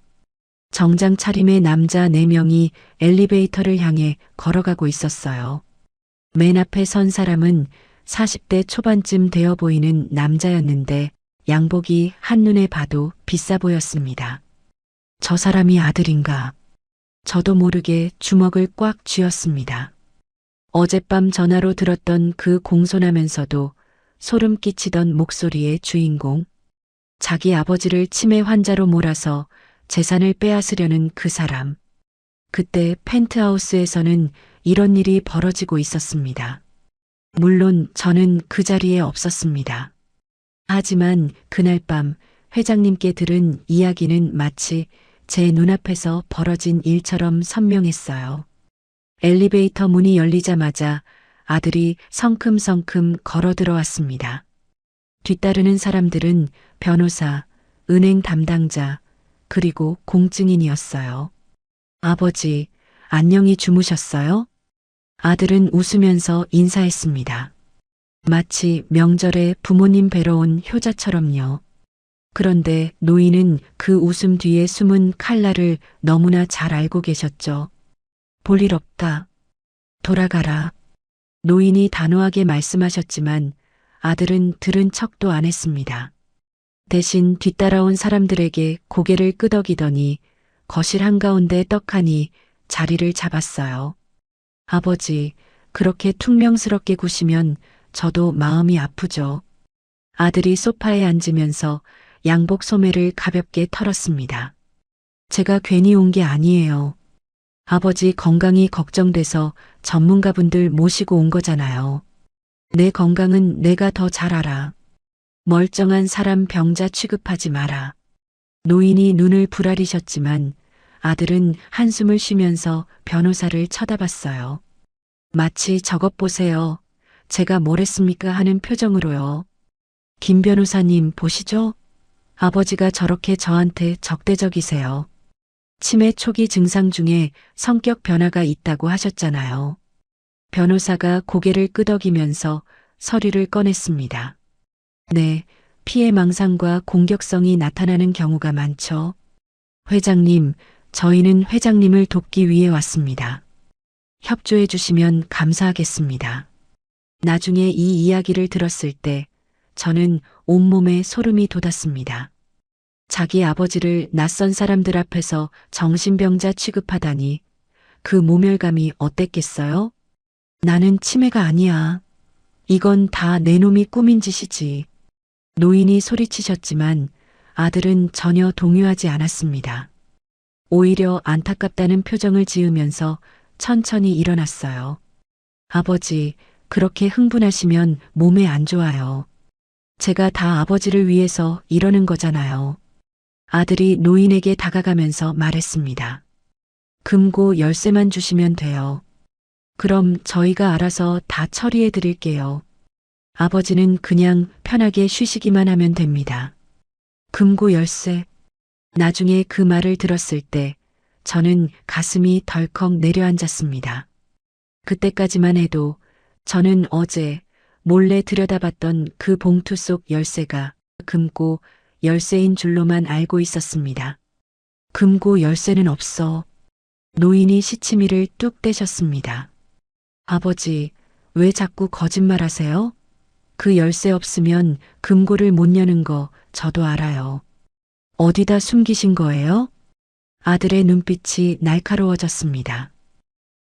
정장 차림의 남자 4명이 엘리베이터를 향해 걸어가고 있었어요. 맨 앞에 선 사람은 40대 초반쯤 되어 보이는 남자였는데 양복이 한눈에 봐도 비싸 보였습니다. 저 사람이 아들인가? 저도 모르게 주먹을 꽉 쥐었습니다. 어젯밤 전화로 들었던 그 공손하면서도 소름 끼치던 목소리의 주인공. 자기 아버지를 치매 환자로 몰아서 재산을 빼앗으려는 그 사람. 그때 펜트하우스에서는 이런 일이 벌어지고 있었습니다. 물론 저는 그 자리에 없었습니다. 하지만 그날 밤 회장님께 들은 이야기는 마치 제 눈앞에서 벌어진 일처럼 선명했어요. 엘리베이터 문이 열리자마자 아들이 성큼성큼 걸어 들어왔습니다. 뒤따르는 사람들은 변호사, 은행 담당자, 그리고 공증인이었어요. 아버지, 안녕히 주무셨어요? 아들은 웃으면서 인사했습니다. 마치 명절에 부모님 뵈러 온 효자처럼요. 그런데 노인은 그 웃음 뒤에 숨은 칼날을 너무나 잘 알고 계셨죠. 볼일 없다. 돌아가라. 노인이 단호하게 말씀하셨지만 아들은 들은 척도 안 했습니다. 대신 뒤따라온 사람들에게 고개를 끄덕이더니 거실 한가운데 떡하니 자리를 잡았어요. 아버지, 그렇게 퉁명스럽게 구시면 저도 마음이 아프죠. 아들이 소파에 앉으면서 양복 소매를 가볍게 털었습니다. 제가 괜히 온 게 아니에요. 아버지 건강이 걱정돼서 전문가분들 모시고 온 거잖아요. 내 건강은 내가 더 잘 알아. 멀쩡한 사람 병자 취급하지 마라. 노인이 눈을 부라리셨지만 아들은 한숨을 쉬면서 변호사를 쳐다봤어요. 마치 저것 보세요. 제가 뭘 했습니까 하는 표정으로요. 김 변호사님 보시죠? 아버지가 저렇게 저한테 적대적이세요. 치매 초기 증상 중에 성격 변화가 있다고 하셨잖아요. 변호사가 고개를 끄덕이면서 서류를 꺼냈습니다. 네, 피해망상과 공격성이 나타나는 경우가 많죠. 회장님, 저희는 회장님을 돕기 위해 왔습니다. 협조해 주시면 감사하겠습니다. 나중에 이 이야기를 들었을 때 저는 온몸에 소름이 돋았습니다. 자기 아버지를 낯선 사람들 앞에서 정신병자 취급하다니 그 모멸감이 어땠겠어요? 나는 치매가 아니야. 이건 다 내 놈이 꾸민 짓이지. 노인이 소리치셨지만 아들은 전혀 동요하지 않았습니다. 오히려 안타깝다는 표정을 지으면서 천천히 일어났어요. 아버지, 그렇게 흥분하시면 몸에 안 좋아요. 제가 다 아버지를 위해서 이러는 거잖아요. 아들이 노인에게 다가가면서 말했습니다. 금고 열쇠만 주시면 돼요. 그럼 저희가 알아서 다 처리해 드릴게요. 아버지는 그냥 편하게 쉬시기만 하면 됩니다. 금고 열쇠. 나중에 그 말을 들었을 때 저는 가슴이 덜컥 내려앉았습니다. 그때까지만 해도 저는 어제 몰래 들여다봤던 그 봉투 속 열쇠가 금고 열쇠인 줄로만 알고 있었습니다. 금고 열쇠는 없어. 노인이 시치미를 뚝 떼셨습니다. 아버지, 왜 자꾸 거짓말하세요? 그 열쇠 없으면 금고를 못 여는 거 저도 알아요. 어디다 숨기신 거예요? 아들의 눈빛이 날카로워졌습니다.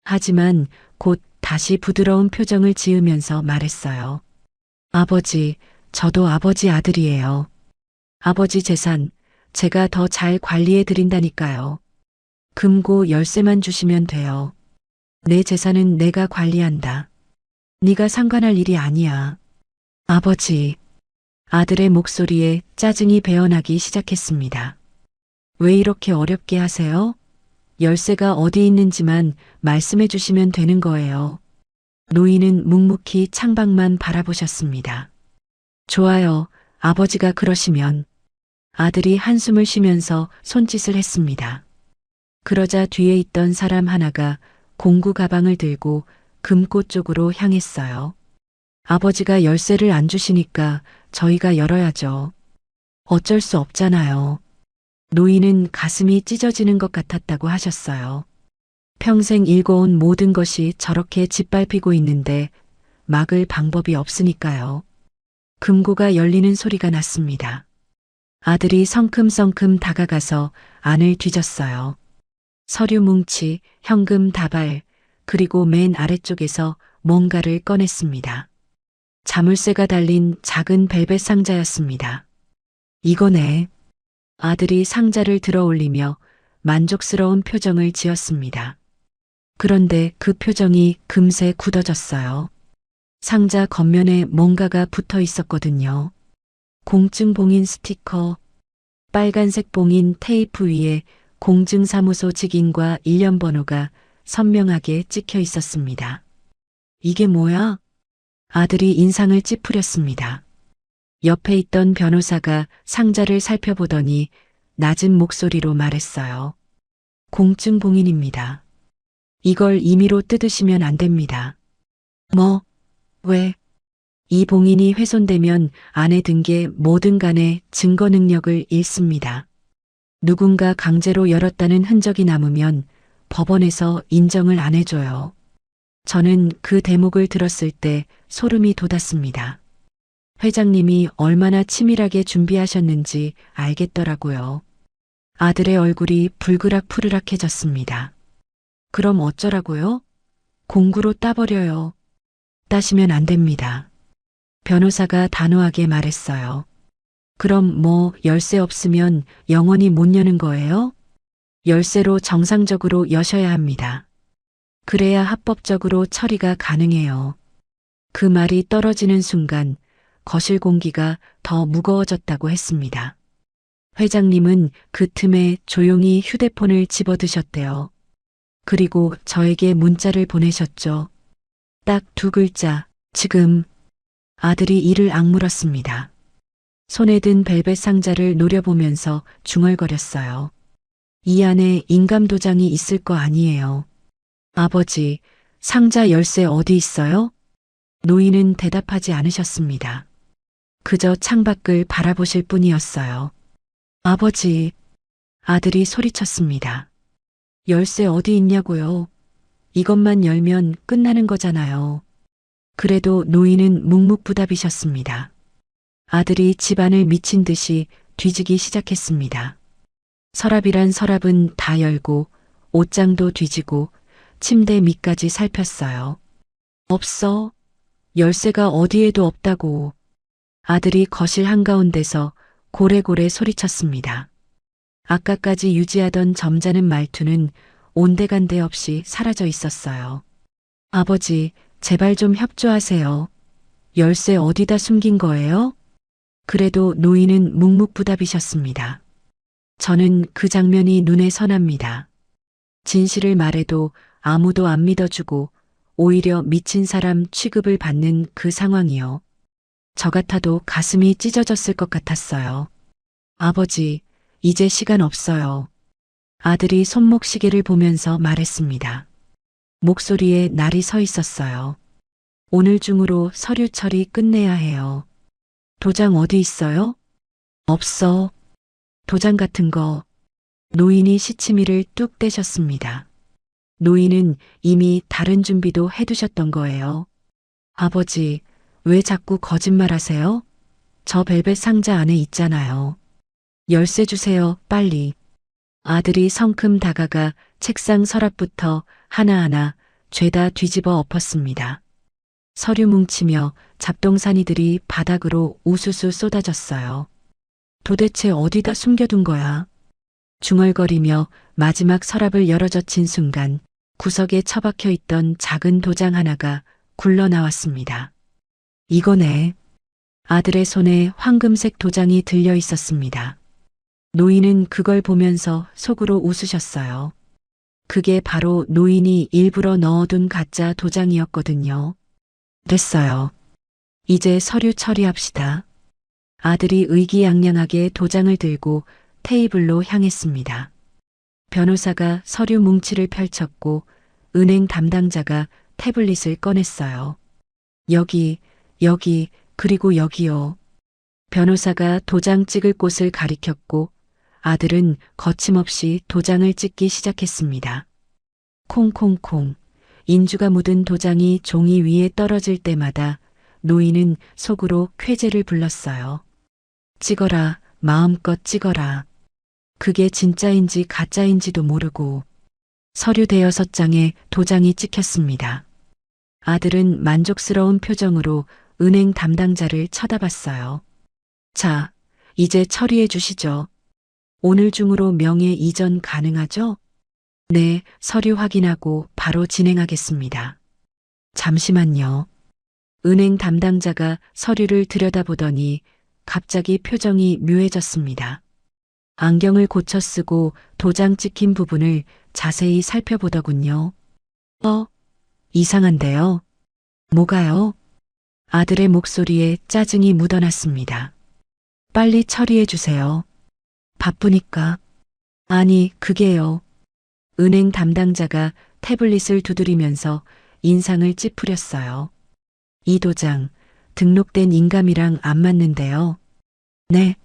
하지만 곧 다시 부드러운 표정을 지으면서 말했어요. 아버지, 저도 아버지 아들이에요. 아버지 재산, 제가 더 잘 관리해 드린다니까요. 금고 열쇠만 주시면 돼요. 내 재산은 내가 관리한다. 네가 상관할 일이 아니야. 아버지. 아들의 목소리에 짜증이 배어나기 시작했습니다. 왜 이렇게 어렵게 하세요? 열쇠가 어디 있는지만 말씀해 주시면 되는 거예요. 노인은 묵묵히 창밖만 바라보셨습니다. 좋아요, 아버지가 그러시면. 아들이 한숨을 쉬면서 손짓을 했습니다. 그러자 뒤에 있던 사람 하나가 공구 가방을 들고 금고 쪽으로 향했어요. 아버지가 열쇠를 안 주시니까 저희가 열어야죠. 어쩔 수 없잖아요. 노인은 가슴이 찢어지는 것 같았다고 하셨어요. 평생 읽어온 모든 것이 저렇게 짓밟히고 있는데 막을 방법이 없으니까요. 금고가 열리는 소리가 났습니다. 아들이 성큼성큼 다가가서 안을 뒤졌어요. 서류 뭉치, 현금 다발, 그리고 맨 아래쪽에서 뭔가를 꺼냈습니다. 자물쇠가 달린 작은 벨벳 상자였습니다. 이거네. 아들이 상자를 들어 올리며 만족스러운 표정을 지었습니다. 그런데 그 표정이 금세 굳어졌어요. 상자 겉면에 뭔가가 붙어 있었거든요. 공증 봉인 스티커, 빨간색 봉인 테이프 위에 공증사무소 직인과 일련 번호가 선명하게 찍혀 있었습니다. 이게 뭐야? 아들이 인상을 찌푸렸습니다. 옆에 있던 변호사가 상자를 살펴보더니 낮은 목소리로 말했어요. 공증 봉인입니다. 이걸 임의로 뜯으시면 안 됩니다. 뭐? 왜? 이 봉인이 훼손되면 안에 든 게 뭐든 간에 증거 능력을 잃습니다. 누군가 강제로 열었다는 흔적이 남으면 법원에서 인정을 안 해줘요. 저는 그 대목을 들었을 때 소름이 돋았습니다. 회장님이 얼마나 치밀하게 준비하셨는지 알겠더라고요. 아들의 얼굴이 불그락푸르락해졌습니다. 그럼 어쩌라고요? 공구로 따버려요. 따시면 안 됩니다. 변호사가 단호하게 말했어요. 그럼 뭐 열쇠 없으면 영원히 못 여는 거예요? 열쇠로 정상적으로 여셔야 합니다. 그래야 합법적으로 처리가 가능해요. 그 말이 떨어지는 순간 거실 공기가 더 무거워졌다고 했습니다. 회장님은 그 틈에 조용히 휴대폰을 집어드셨대요. 그리고 저에게 문자를 보내셨죠. 딱 2글자, 지금. 아들이 이를 악물었습니다. 손에 든 벨벳 상자를 노려보면서 중얼거렸어요. 이 안에 인감 도장이 있을 거 아니에요. 아버지, 상자 열쇠 어디 있어요? 노인은 대답하지 않으셨습니다. 그저 창밖을 바라보실 뿐이었어요. 아버지, 아들이 소리쳤습니다. 열쇠 어디 있냐고요? 이것만 열면 끝나는 거잖아요. 그래도 노인은 묵묵부답이셨습니다. 아들이 집안을 미친 듯이 뒤지기 시작했습니다. 서랍이란 서랍은 다 열고 옷장도 뒤지고 침대 밑까지 살폈어요. 없어. 열쇠가 어디에도 없다고. 아들이 거실 한가운데서 고래고래 소리쳤습니다. 아까까지 유지하던 점잖은 말투는 온데간데 없이 사라져 있었어요. 아버지, 제발 좀 협조하세요. 열쇠 어디다 숨긴 거예요? 그래도 노인은 묵묵부답이셨습니다. 저는 그 장면이 눈에 선합니다. 진실을 말해도 아무도 안 믿어주고 오히려 미친 사람 취급을 받는 그 상황이요. 저 같아도 가슴이 찢어졌을 것 같았어요. 아버지, 이제 시간 없어요. 아들이 손목 시계를 보면서 말했습니다. 목소리에 날이 서 있었어요. 오늘 중으로 서류 처리 끝내야 해요. 도장 어디 있어요? 없어. 도장 같은 거. 노인이 시치미를 뚝 떼셨습니다. 노인은 이미 다른 준비도 해두셨던 거예요. 아버지, 왜 자꾸 거짓말하세요? 저 벨벳 상자 안에 있잖아요. 열쇠 주세요, 빨리. 아들이 성큼 다가가 책상 서랍부터 하나하나 죄다 뒤집어 엎었습니다. 서류 뭉치며 잡동사니들이 바닥으로 우수수 쏟아졌어요. 도대체 어디다 숨겨둔 거야? 중얼거리며 마지막 서랍을 열어젖힌 순간 구석에 처박혀 있던 작은 도장 하나가 굴러나왔습니다. 이거네. 아들의 손에 황금색 도장이 들려 있었습니다. 노인은 그걸 보면서 속으로 웃으셨어요. 그게 바로 노인이 일부러 넣어둔 가짜 도장이었거든요. 됐어요. 이제 서류 처리합시다. 아들이 의기양양하게 도장을 들고 테이블로 향했습니다. 변호사가 서류 뭉치를 펼쳤고 은행 담당자가 태블릿을 꺼냈어요. 여기, 그리고 여기요. 변호사가 도장 찍을 곳을 가리켰고 아들은 거침없이 도장을 찍기 시작했습니다. 콩콩콩. 인주가 묻은 도장이 종이 위에 떨어질 때마다 노인은 속으로 쾌재를 불렀어요. 찍어라, 마음껏 찍어라. 그게 진짜인지 가짜인지도 모르고 서류 대여섯 장에 도장이 찍혔습니다. 아들은 만족스러운 표정으로 은행 담당자를 쳐다봤어요. 자, 이제 처리해 주시죠. 오늘 중으로 명예 이전 가능하죠? 네, 서류 확인하고 바로 진행하겠습니다. 잠시만요. 은행 담당자가 서류를 들여다보더니 갑자기 표정이 묘해졌습니다. 안경을 고쳐 쓰고 도장 찍힌 부분을 자세히 살펴보더군요. 이상한데요? 뭐가요? 아들의 목소리에 짜증이 묻어났습니다. 빨리 처리해 주세요. 바쁘니까. 아니, 그게요. 은행 담당자가 태블릿을 두드리면서 인상을 찌푸렸어요. 이 도장, 등록된 인감이랑 안 맞는데요. 네.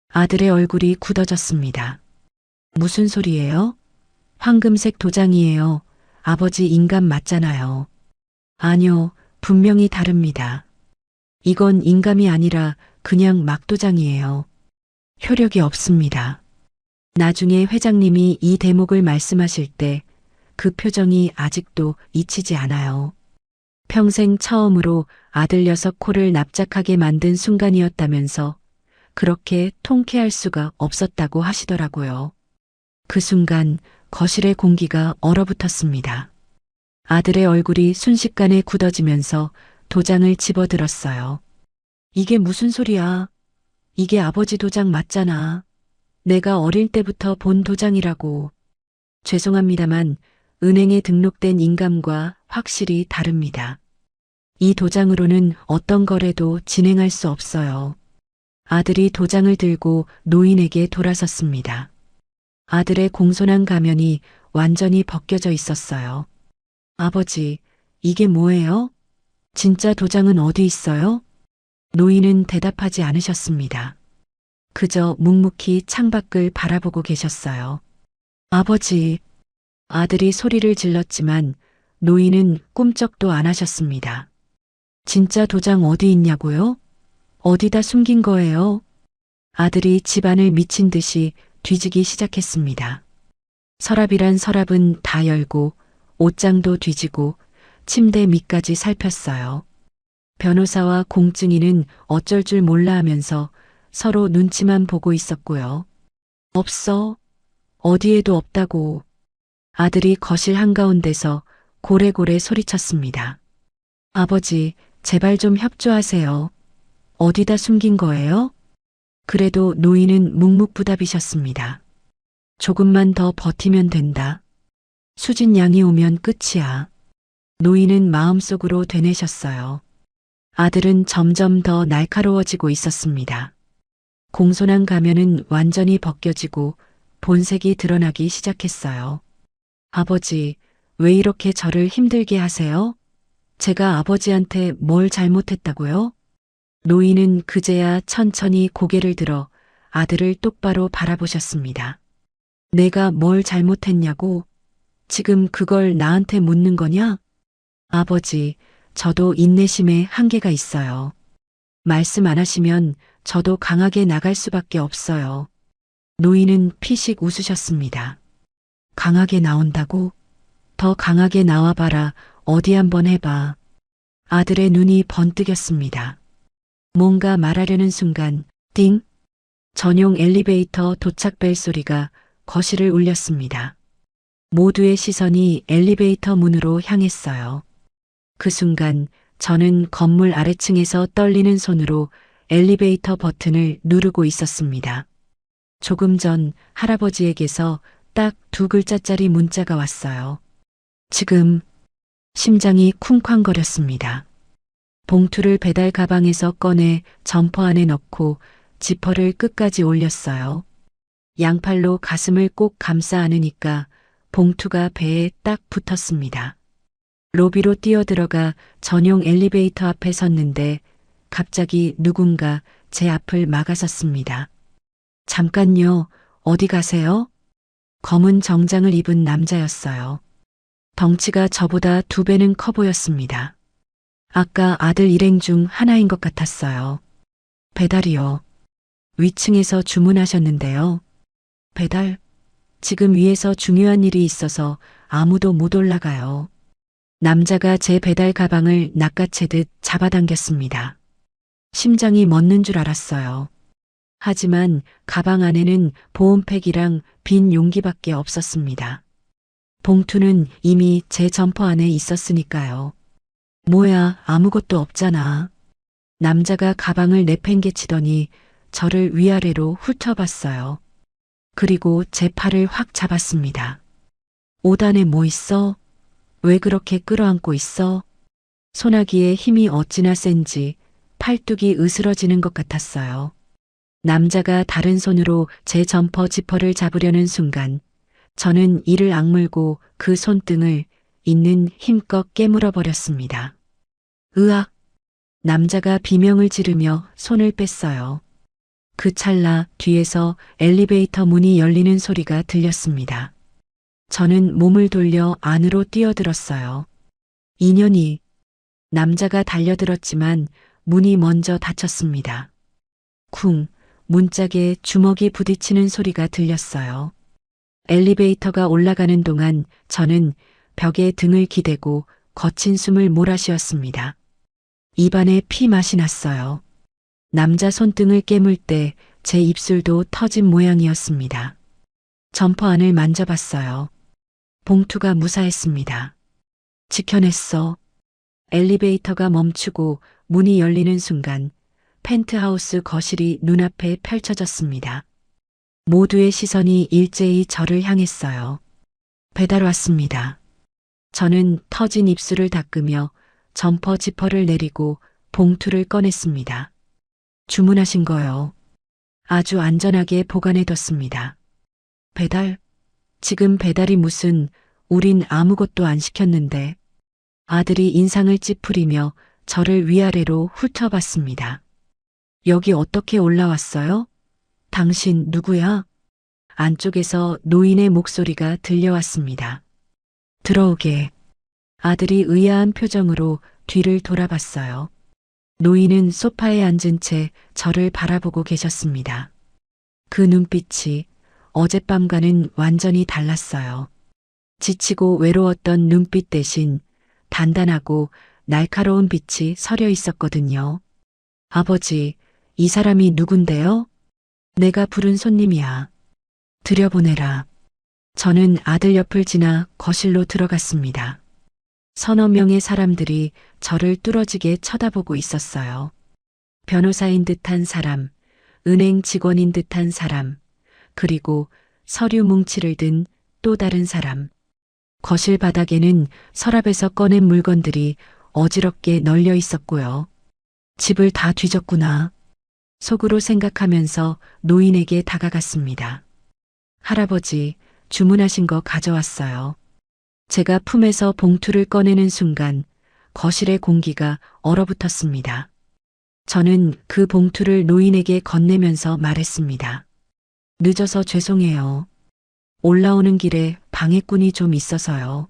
아들의 얼굴이 굳어졌습니다. 무슨 소리예요? 황금색 도장이에요. 아버지 인감 맞잖아요. 아니요, 분명히 다릅니다. 이건 인감이 아니라 그냥 막도장이에요. 효력이 없습니다. 나중에 회장님이 이 대목을 말씀하실 때 그 표정이 아직도 잊히지 않아요. 평생 처음으로 아들 녀석 코를 납작하게 만든 순간이었다면서 그렇게 통쾌할 수가 없었다고 하시더라고요. 그 순간 거실의 공기가 얼어붙었습니다. 아들의 얼굴이 순식간에 굳어지면서 도장을 집어들었어요. 이게 무슨 소리야? 이게 아버지 도장 맞잖아. 내가 어릴 때부터 본 도장이라고. 죄송합니다만 은행에 등록된 인감과 확실히 다릅니다. 이 도장으로는 어떤 거래도 진행할 수 없어요. 아들이 도장을 들고 노인에게 돌아섰습니다. 아들의 공손한 가면이 완전히 벗겨져 있었어요. 아버지, 이게 뭐예요? 진짜 도장은 어디 있어요? 노인은 대답하지 않으셨습니다. 그저 묵묵히 창밖을 바라보고 계셨어요. 아버지, 아들이 소리를 질렀지만 노인은 꿈쩍도 안 하셨습니다. 진짜 도장 어디 있냐고요? 어디다 숨긴 거예요? 아들이 집안을 미친 듯이 뒤지기 시작했습니다. 서랍이란 서랍은 다 열고 옷장도 뒤지고 침대 밑까지 살폈어요. 변호사와 공증인은 어쩔 줄 몰라 하면서 서로 눈치만 보고 있었고요. 없어. 어디에도 없다고. 아들이 거실 한가운데서 고래고래 소리쳤습니다. 아버지, 제발 좀 협조하세요. 어디다 숨긴 거예요? 그래도 노인은 묵묵부답이셨습니다. 조금만 더 버티면 된다. 수진 양이 오면 끝이야. 노인은 마음속으로 되뇌셨어요. 아들은 점점 더 날카로워지고 있었습니다. 공손한 가면은 완전히 벗겨지고 본색이 드러나기 시작했어요. 아버지, 왜 이렇게 저를 힘들게 하세요? 제가 아버지한테 뭘 잘못했다고요? 노인은 그제야 천천히 고개를 들어 아들을 똑바로 바라보셨습니다. 내가 뭘 잘못했냐고? 지금 그걸 나한테 묻는 거냐? 아버지, 저도 인내심에 한계가 있어요. 말씀 안 하시면 저도 강하게 나갈 수밖에 없어요. 노인은 피식 웃으셨습니다. 강하게 나온다고? 더 강하게 나와봐라. 어디 한번 해봐. 아들의 눈이 번뜩였습니다. 뭔가 말하려는 순간 띵! 전용 엘리베이터 도착벨 소리가 거실을 울렸습니다. 모두의 시선이 엘리베이터 문으로 향했어요. 그 순간 저는 건물 아래층에서 떨리는 손으로 엘리베이터 버튼을 누르고 있었습니다. 조금 전 할아버지에게서 딱 2글자짜리 문자가 왔어요. 지금. 심장이 쿵쾅거렸습니다. 봉투를 배달 가방에서 꺼내 점퍼 안에 넣고 지퍼를 끝까지 올렸어요. 양팔로 가슴을 꼭 감싸 안으니까 봉투가 배에 딱 붙었습니다. 로비로 뛰어들어가 전용 엘리베이터 앞에 섰는데 갑자기 누군가 제 앞을 막아섰습니다. 잠깐요, 어디 가세요? 검은 정장을 입은 남자였어요. 덩치가 저보다 2배는 커 보였습니다. 아까 아들 일행 중 하나인 것 같았어요. 배달이요. 위층에서 주문하셨는데요. 배달? 지금 위에서 중요한 일이 있어서 아무도 못 올라가요. 남자가 제 배달 가방을 낚아채듯 잡아당겼습니다. 심장이 멎는 줄 알았어요. 하지만 가방 안에는 보온팩이랑 빈 용기밖에 없었습니다. 봉투는 이미 제 점퍼 안에 있었으니까요. 뭐야, 아무것도 없잖아. 남자가 가방을 내팽개치더니 저를 위아래로 훑어봤어요. 그리고 제 팔을 확 잡았습니다. 옷 안에 뭐 있어? 왜 그렇게 끌어안고 있어? 소나기의 힘이 어찌나 센지 팔뚝이 으스러지는 것 같았어요. 남자가 다른 손으로 제 점퍼 지퍼를 잡으려는 순간 저는 이를 악물고 그 손등을 있는 힘껏 깨물어 버렸습니다. 으악! 남자가 비명을 지르며 손을 뺐어요. 그 찰나 뒤에서 엘리베이터 문이 열리는 소리가 들렸습니다. 저는 몸을 돌려 안으로 뛰어들었어요. 인연이 남자가 달려들었지만 문이 먼저 닫혔습니다. 쿵, 문짝에 주먹이 부딪히는 소리가 들렸어요. 엘리베이터가 올라가는 동안 저는 벽에 등을 기대고 거친 숨을 몰아쉬었습니다. 입안에 피 맛이 났어요. 남자 손등을 깨물 때 제 입술도 터진 모양이었습니다. 점퍼 안을 만져봤어요. 봉투가 무사했습니다. 지켜냈어. 엘리베이터가 멈추고 문이 열리는 순간 펜트하우스 거실이 눈앞에 펼쳐졌습니다. 모두의 시선이 일제히 저를 향했어요. 배달 왔습니다. 저는 터진 입술을 닦으며 점퍼 지퍼를 내리고 봉투를 꺼냈습니다. 주문하신 거요. 아주 안전하게 보관해뒀습니다. 배달? 지금 배달이 무슨, 우린 아무것도 안 시켰는데. 아들이 인상을 찌푸리며 저를 위아래로 훑어봤습니다. 여기 어떻게 올라왔어요? 당신 누구야? 안쪽에서 노인의 목소리가 들려왔습니다. 들어오게. 아들이 의아한 표정으로 뒤를 돌아봤어요. 노인은 소파에 앉은 채 저를 바라보고 계셨습니다. 그 눈빛이 어젯밤과는 완전히 달랐어요. 지치고 외로웠던 눈빛 대신 단단하고 날카로운 빛이 서려 있었거든요. 아버지, 이 사람이 누군데요? 내가 부른 손님이야. 들여보내라. 저는 아들 옆을 지나 거실로 들어갔습니다. 서너 명의 사람들이 저를 뚫어지게 쳐다보고 있었어요. 변호사인 듯한 사람, 은행 직원인 듯한 사람, 그리고 서류 뭉치를 든 또 다른 사람. 거실 바닥에는 서랍에서 꺼낸 물건들이 어지럽게 널려 있었고요. 집을 다 뒤졌구나. 속으로 생각하면서 노인에게 다가갔습니다. 할아버지, 주문하신 거 가져왔어요. 제가 품에서 봉투를 꺼내는 순간 거실의 공기가 얼어붙었습니다. 저는 그 봉투를 노인에게 건네면서 말했습니다. 늦어서 죄송해요. 올라오는 길에 방해꾼이 좀 있어서요.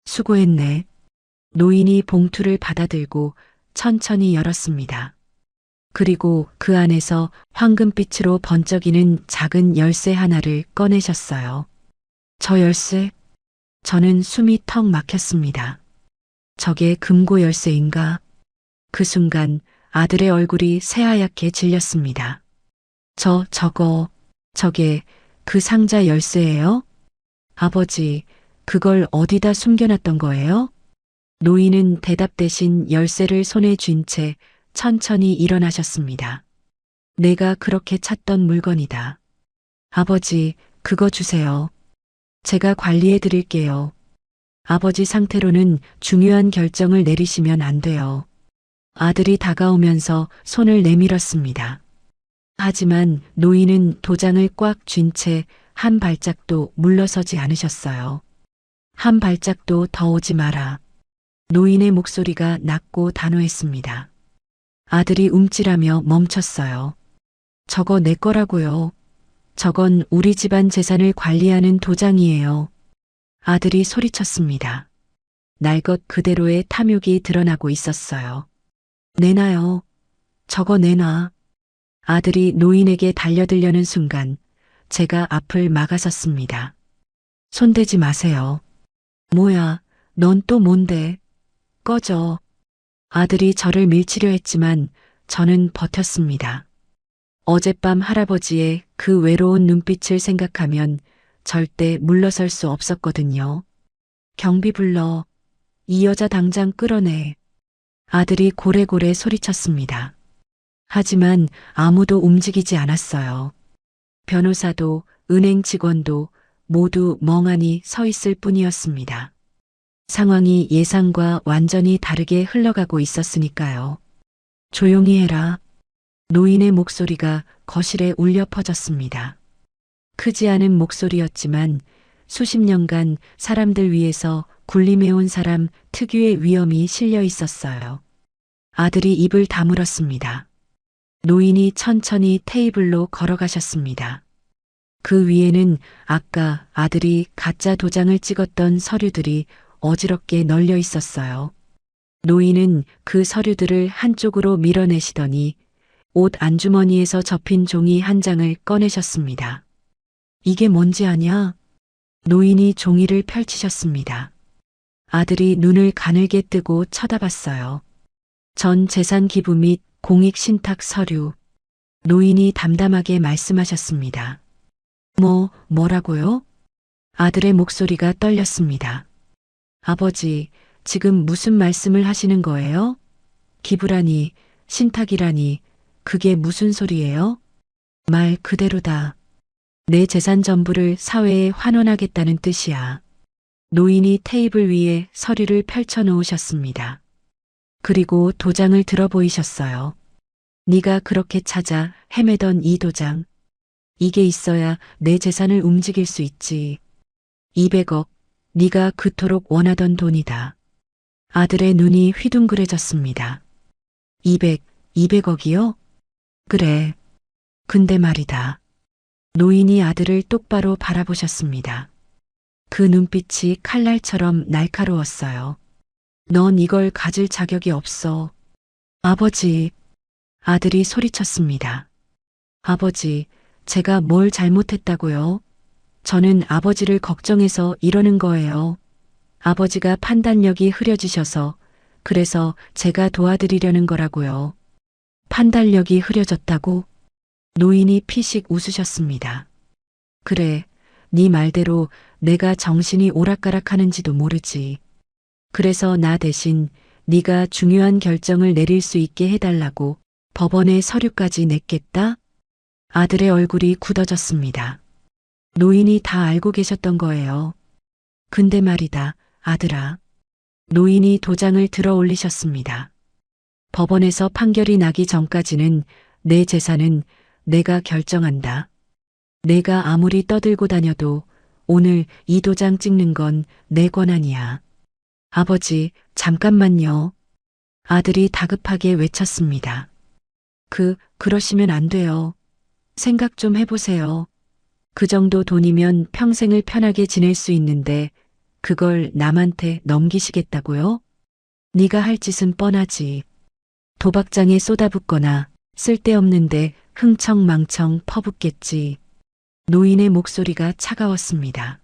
수고했네. 노인이 봉투를 받아들고 천천히 열었습니다. 그리고 그 안에서 황금빛으로 번쩍이는 작은 열쇠 하나를 꺼내셨어요. 저 열쇠? 저는 숨이 턱 막혔습니다. 저게 금고 열쇠인가? 그 순간 아들의 얼굴이 새하얗게 질렸습니다. 저게 그 상자 열쇠예요? 아버지, 그걸 어디다 숨겨놨던 거예요? 노인은 대답 대신 열쇠를 손에 쥔 채 천천히 일어나셨습니다. 내가 그렇게 찾던 물건이다. 아버지, 그거 주세요. 제가 관리해 드릴게요. 아버지 상태로는 중요한 결정을 내리시면 안 돼요. 아들이 다가오면서 손을 내밀었습니다. 하지만 노인은 도장을 꽉 쥔 채 한 발짝도 물러서지 않으셨어요. 한 발짝도 더 오지 마라. 노인의 목소리가 낮고 단호했습니다. 아들이 움찔하며 멈췄어요. 저거 내 거라고요. 저건 우리 집안 재산을 관리하는 도장이에요. 아들이 소리쳤습니다. 날 것 그대로의 탐욕이 드러나고 있었어요. 내놔요. 저거 내놔. 아들이 노인에게 달려들려는 순간 제가 앞을 막아섰습니다. 손대지 마세요. 뭐야, 넌 또 뭔데? 꺼져. 아들이 저를 밀치려 했지만 저는 버텼습니다. 어젯밤 할아버지의 그 외로운 눈빛을 생각하면 절대 물러설 수 없었거든요. 경비 불러. 이 여자 당장 끌어내. 아들이 고래고래 소리쳤습니다. 하지만 아무도 움직이지 않았어요. 변호사도 은행 직원도 모두 멍하니 서 있을 뿐이었습니다. 상황이 예상과 완전히 다르게 흘러가고 있었으니까요. 조용히 해라. 노인의 목소리가 거실에 울려 퍼졌습니다. 크지 않은 목소리였지만 수십 년간 사람들 위해서 군림해온 사람 특유의 위엄이 실려 있었어요. 아들이 입을 다물었습니다. 노인이 천천히 테이블로 걸어가셨습니다. 그 위에는 아까 아들이 가짜 도장을 찍었던 서류들이 어지럽게 널려 있었어요. 노인은 그 서류들을 한쪽으로 밀어내시더니 옷 안주머니에서 접힌 종이 한 장을 꺼내셨습니다. 이게 뭔지 아냐? 노인이 종이를 펼치셨습니다. 아들이 눈을 가늘게 뜨고 쳐다봤어요. 전 재산 기부 및 공익 신탁 서류. 노인이 담담하게 말씀하셨습니다. 뭐라고요? 아들의 목소리가 떨렸습니다. 아버지, 지금 무슨 말씀을 하시는 거예요? 기부라니, 신탁이라니, 그게 무슨 소리예요? 말 그대로다. 내 재산 전부를 사회에 환원하겠다는 뜻이야. 노인이 테이블 위에 서류를 펼쳐 놓으셨습니다. 그리고 도장을 들어 보이셨어요. 네가 그렇게 찾아 헤매던 이 도장. 이게 있어야 내 재산을 움직일 수 있지. 200억, 네가 그토록 원하던 돈이다. 아들의 눈이 휘둥그레졌습니다. 200억이요? 그래. 근데 말이다. 노인이 아들을 똑바로 바라보셨습니다. 그 눈빛이 칼날처럼 날카로웠어요. 넌 이걸 가질 자격이 없어. 아버지. 아들이 소리쳤습니다. 아버지, 제가 뭘 잘못했다고요? 저는 아버지를 걱정해서 이러는 거예요. 아버지가 판단력이 흐려지셔서 그래서 제가 도와드리려는 거라고요. 판단력이 흐려졌다고? 노인이 피식 웃으셨습니다. 그래, 네 말대로 내가 정신이 오락가락하는지도 모르지. 그래서 나 대신 네가 중요한 결정을 내릴 수 있게 해달라고 법원에 서류까지 냈겠다? 아들의 얼굴이 굳어졌습니다. 노인이 다 알고 계셨던 거예요. 근데 말이다, 아들아. 노인이 도장을 들어 올리셨습니다. 법원에서 판결이 나기 전까지는 내 재산은 내가 결정한다. 내가 아무리 떠들고 다녀도 오늘 이 도장 찍는 건 내 권한이야. 아버지, 잠깐만요. 아들이 다급하게 외쳤습니다. 그러시면 안 돼요. 생각 좀 해보세요. 그 정도 돈이면 평생을 편하게 지낼 수 있는데 그걸 남한테 넘기시겠다고요? 네가 할 짓은 뻔하지. 도박장에 쏟아붓거나 쓸데없는데 흥청망청 퍼붓겠지. 노인의 목소리가 차가웠습니다.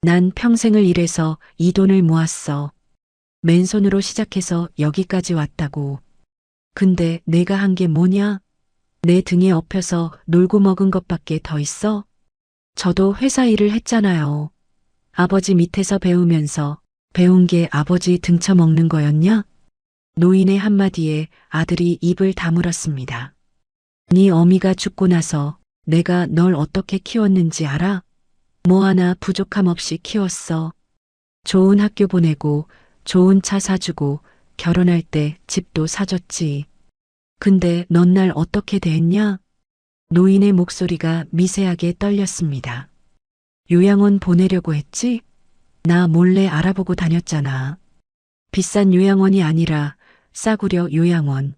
난 평생을 일해서 이 돈을 모았어. 맨손으로 시작해서 여기까지 왔다고. 근데 내가 한 게 뭐냐? 내 등에 업혀서 놀고 먹은 것밖에 더 있어? 저도 회사 일을 했잖아요. 아버지 밑에서 배우면서 배운 게 아버지 등쳐먹는 거였냐? 노인의 한마디에 아들이 입을 다물었습니다. 네 어미가 죽고 나서 내가 널 어떻게 키웠는지 알아? 뭐 하나 부족함 없이 키웠어. 좋은 학교 보내고 좋은 차 사주고 결혼할 때 집도 사줬지. 근데 넌 날 어떻게 대했냐? 노인의 목소리가 미세하게 떨렸습니다. 요양원 보내려고 했지? 나 몰래 알아보고 다녔잖아. 비싼 요양원이 아니라 싸구려 요양원.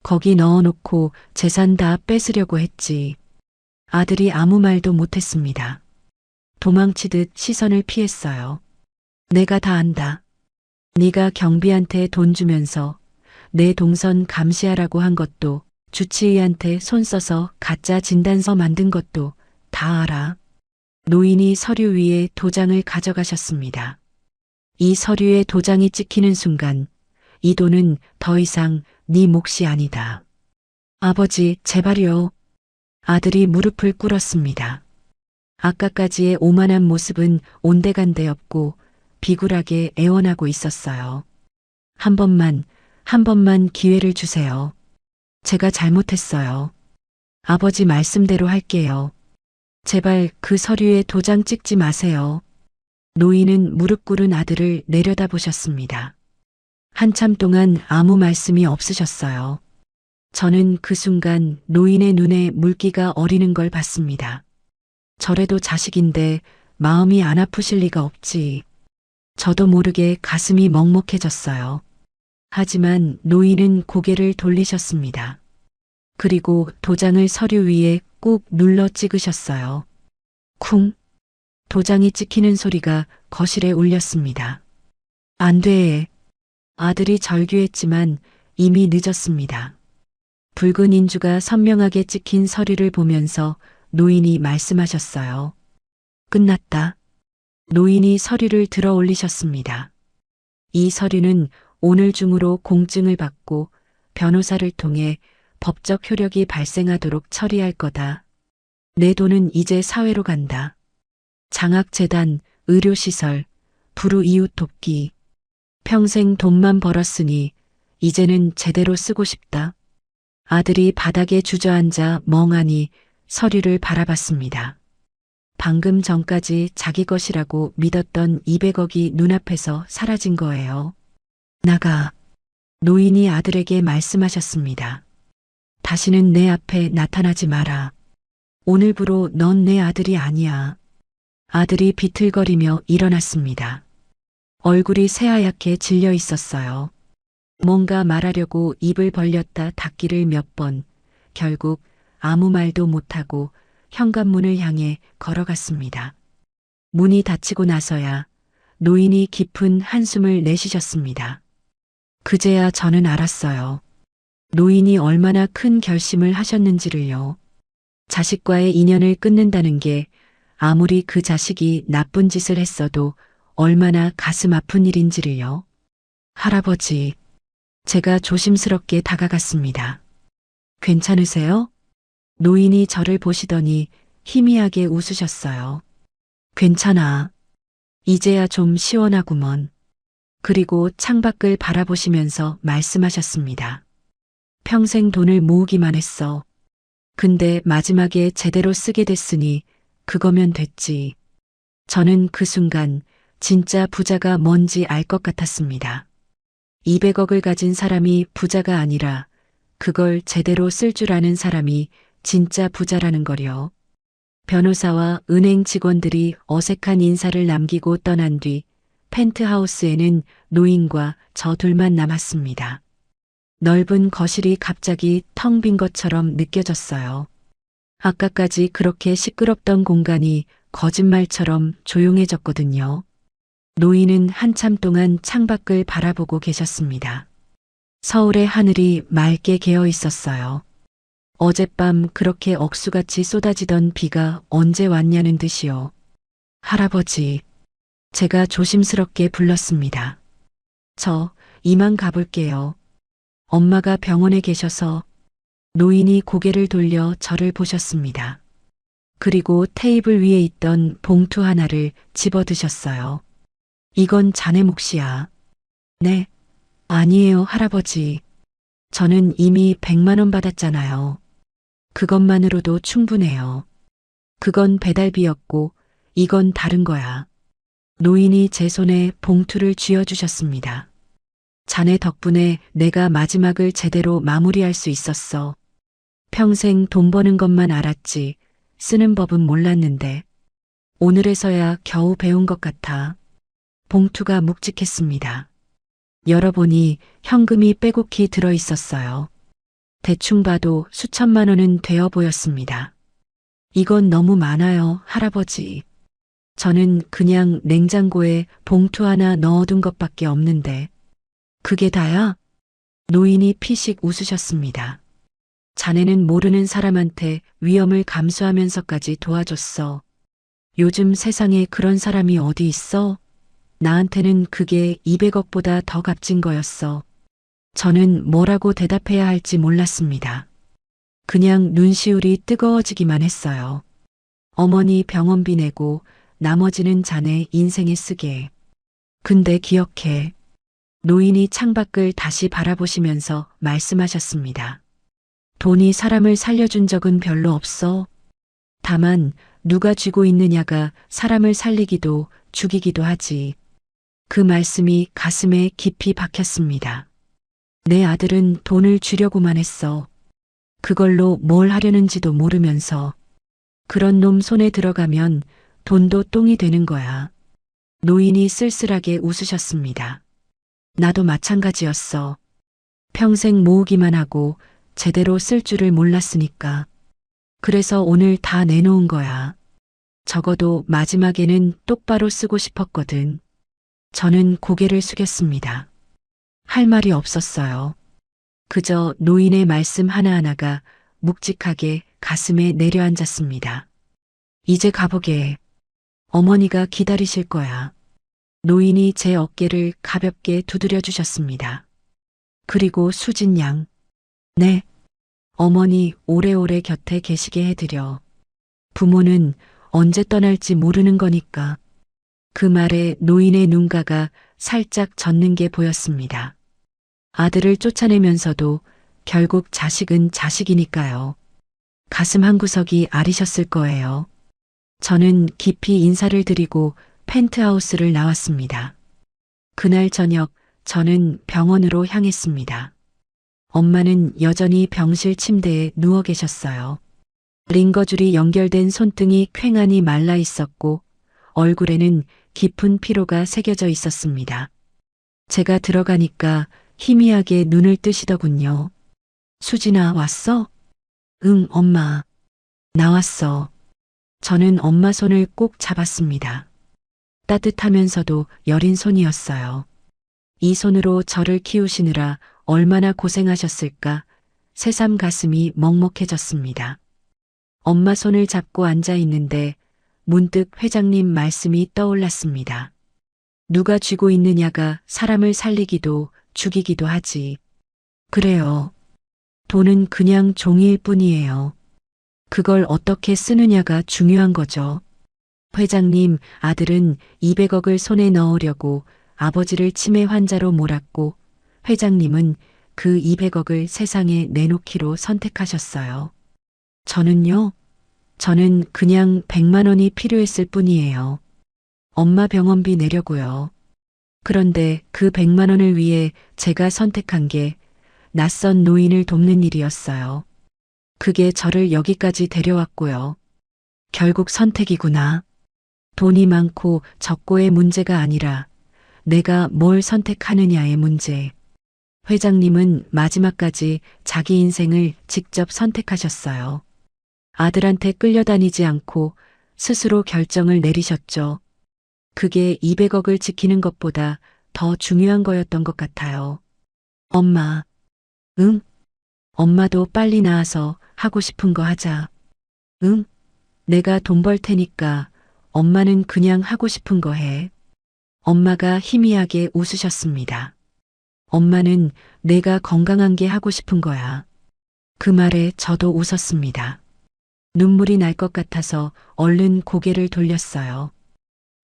거기 넣어놓고 재산 다 뺏으려고 했지. 아들이 아무 말도 못했습니다. 도망치듯 시선을 피했어요. 내가 다 안다. 네가 경비한테 돈 주면서 내 동선 감시하라고 한 것도 주치의한테 손 써서 가짜 진단서 만든 것도 다 알아. 노인이 서류 위에 도장을 가져가셨습니다. 이 서류에 도장이 찍히는 순간 이 돈은 더 이상 네 몫이 아니다. 아버지, 제발요. 아들이 무릎을 꿇었습니다. 아까까지의 오만한 모습은 온데간데 없고 비굴하게 애원하고 있었어요. 한 번만 기회를 주세요. 제가 잘못했어요. 아버지 말씀대로 할게요. 제발 그 서류에 도장 찍지 마세요. 노인은 무릎 꿇은 아들을 내려다보셨습니다. 한참 동안 아무 말씀이 없으셨어요. 저는 그 순간 노인의 눈에 물기가 어리는 걸 봤습니다. 저래도 자식인데 마음이 안 아프실 리가 없지. 저도 모르게 가슴이 먹먹해졌어요. 하지만 노인은 고개를 돌리셨습니다. 그리고 도장을 서류 위에 꾹 눌러 찍으셨어요. 쿵! 도장이 찍히는 소리가 거실에 울렸습니다. 안 돼. 아들이 절규했지만 이미 늦었습니다. 붉은 인주가 선명하게 찍힌 서류를 보면서 노인이 말씀하셨어요. 끝났다. 노인이 서류를 들어 올리셨습니다. 이 서류는 오늘 중으로 공증을 받고 변호사를 통해 법적 효력이 발생하도록 처리할 거다. 내 돈은 이제 사회로 간다. 장학재단, 의료시설, 불우이웃 돕기. 평생 돈만 벌었으니 이제는 제대로 쓰고 싶다. 아들이 바닥에 주저앉아 멍하니 서류를 바라봤습니다. 방금 전까지 자기 것이라고 믿었던 200억이 눈앞에서 사라진 거예요. 나가. 노인이 아들에게 말씀하셨습니다. 다시는 내 앞에 나타나지 마라. 오늘부로 넌 내 아들이 아니야. 아들이 비틀거리며 일어났습니다. 얼굴이 새하얗게 질려 있었어요. 뭔가 말하려고 입을 벌렸다 닫기를 몇 번, 결국 아무 말도 못하고 현관문을 향해 걸어갔습니다. 문이 닫히고 나서야 노인이 깊은 한숨을 내쉬셨습니다. 그제야 저는 알았어요. 노인이 얼마나 큰 결심을 하셨는지를요. 자식과의 인연을 끊는다는 게 아무리 그 자식이 나쁜 짓을 했어도 얼마나 가슴 아픈 일인지를요. 할아버지, 제가 조심스럽게 다가갔습니다. 괜찮으세요? 노인이 저를 보시더니 희미하게 웃으셨어요. 괜찮아. 이제야 좀 시원하구먼. 그리고 창밖을 바라보시면서 말씀하셨습니다. 평생 돈을 모으기만 했어. 근데 마지막에 제대로 쓰게 됐으니 그거면 됐지. 저는 그 순간 진짜 부자가 뭔지 알 것 같았습니다. 200억을 가진 사람이 부자가 아니라 그걸 제대로 쓸 줄 아는 사람이 진짜 부자라는 거려. 변호사와 은행 직원들이 어색한 인사를 남기고 떠난 뒤 펜트하우스에는 노인과 저 둘만 남았습니다. 넓은 거실이 갑자기 텅 빈 것처럼 느껴졌어요. 아까까지 그렇게 시끄럽던 공간이 거짓말처럼 조용해졌거든요. 노인은 한참 동안 창밖을 바라보고 계셨습니다. 서울의 하늘이 맑게 개어 있었어요. 어젯밤 그렇게 억수같이 쏟아지던 비가 언제 왔냐는 듯이요. 할아버지, 제가 조심스럽게 불렀습니다. 저 이만 가볼게요. 엄마가 병원에 계셔서. 노인이 고개를 돌려 저를 보셨습니다. 그리고 테이블 위에 있던 봉투 하나를 집어드셨어요. 이건 자네 몫이야. 네, 아니에요, 할아버지. 저는 이미 100만 원 받았잖아요. 그것만으로도 충분해요. 그건 배달비였고 이건 다른 거야. 노인이 제 손에 봉투를 쥐어주셨습니다. 자네 덕분에 내가 마지막을 제대로 마무리할 수 있었어. 평생 돈 버는 것만 알았지 쓰는 법은 몰랐는데 오늘에서야 겨우 배운 것 같아. 봉투가 묵직했습니다. 열어보니 현금이 빼곡히 들어 있었어요. 대충 봐도 수천만 원은 되어 보였습니다. 이건 너무 많아요, 할아버지. 저는 그냥 냉장고에 봉투 하나 넣어둔 것밖에 없는데. 그게 다야? 노인이 피식 웃으셨습니다. 자네는 모르는 사람한테 위험을 감수하면서까지 도와줬어. 요즘 세상에 그런 사람이 어디 있어? 나한테는 그게 200억보다 더 값진 거였어. 저는 뭐라고 대답해야 할지 몰랐습니다. 그냥 눈시울이 뜨거워지기만 했어요. 어머니 병원비 내고 나머지는 자네 인생에 쓰게. 근데 기억해. 노인이 창밖을 다시 바라보시면서 말씀하셨습니다. 돈이 사람을 살려준 적은 별로 없어. 다만 누가 쥐고 있느냐가 사람을 살리기도 죽이기도 하지. 그 말씀이 가슴에 깊이 박혔습니다. 내 아들은 돈을 쥐려고만 했어. 그걸로 뭘 하려는지도 모르면서. 그런 놈 손에 들어가면 돈도 똥이 되는 거야. 노인이 쓸쓸하게 웃으셨습니다. 나도 마찬가지였어. 평생 모으기만 하고 제대로 쓸 줄을 몰랐으니까. 그래서 오늘 다 내놓은 거야. 적어도 마지막에는 똑바로 쓰고 싶었거든. 저는 고개를 숙였습니다. 할 말이 없었어요. 그저 노인의 말씀 하나하나가 묵직하게 가슴에 내려앉았습니다. 이제 가보게. 어머니가 기다리실 거야. 노인이 제 어깨를 가볍게 두드려 주셨습니다. 그리고 수진 양. 네. 어머니 오래오래 곁에 계시게 해드려. 부모는 언제 떠날지 모르는 거니까. 그 말에 노인의 눈가가 살짝 젖는 게 보였습니다. 아들을 쫓아내면서도 결국 자식은 자식이니까요. 가슴 한구석이 아리셨을 거예요. 저는 깊이 인사를 드리고 펜트하우스를 나왔습니다. 그날 저녁 저는 병원으로 향했습니다. 엄마는 여전히 병실 침대에 누워 계셨어요. 링거줄이 연결된 손등이 퀭하니 말라 있었고 얼굴에는 깊은 피로가 새겨져 있었습니다. 제가 들어가니까 희미하게 눈을 뜨시더군요. 수진아, 왔어? 응, 엄마. 나왔어. 저는 엄마 손을 꼭 잡았습니다. 따뜻하면서도 여린 손이었어요. 이 손으로 저를 키우시느라 얼마나 고생하셨을까 새삼 가슴이 먹먹해졌습니다. 엄마 손을 잡고 앉아 있는데 문득 회장님 말씀이 떠올랐습니다. 누가 쥐고 있느냐가 사람을 살리기도 죽이기도 하지. 그래요. 돈은 그냥 종이일 뿐이에요. 그걸 어떻게 쓰느냐가 중요한 거죠. 회장님 아들은 200억을 손에 넣으려고 아버지를 치매 환자로 몰았고 회장님은 그 200억을 세상에 내놓기로 선택하셨어요. 저는요? 저는 그냥 100만 원이 필요했을 뿐이에요. 엄마 병원비 내려고요. 그런데 그 100만 원을 위해 제가 선택한 게 낯선 노인을 돕는 일이었어요. 그게 저를 여기까지 데려왔고요. 결국 선택이구나. 돈이 많고 적고의 문제가 아니라 내가 뭘 선택하느냐의 문제. 회장님은 마지막까지 자기 인생을 직접 선택하셨어요. 아들한테 끌려다니지 않고 스스로 결정을 내리셨죠. 그게 200억을 지키는 것보다 더 중요한 거였던 것 같아요. 엄마. 응? 엄마도 빨리 나와서 하고 싶은 거 하자. 응? 내가 돈 벌 테니까 엄마는 그냥 하고 싶은 거 해. 엄마가 희미하게 웃으셨습니다. 엄마는 내가 건강한 게 하고 싶은 거야. 그 말에 저도 웃었습니다. 눈물이 날 것 같아서 얼른 고개를 돌렸어요.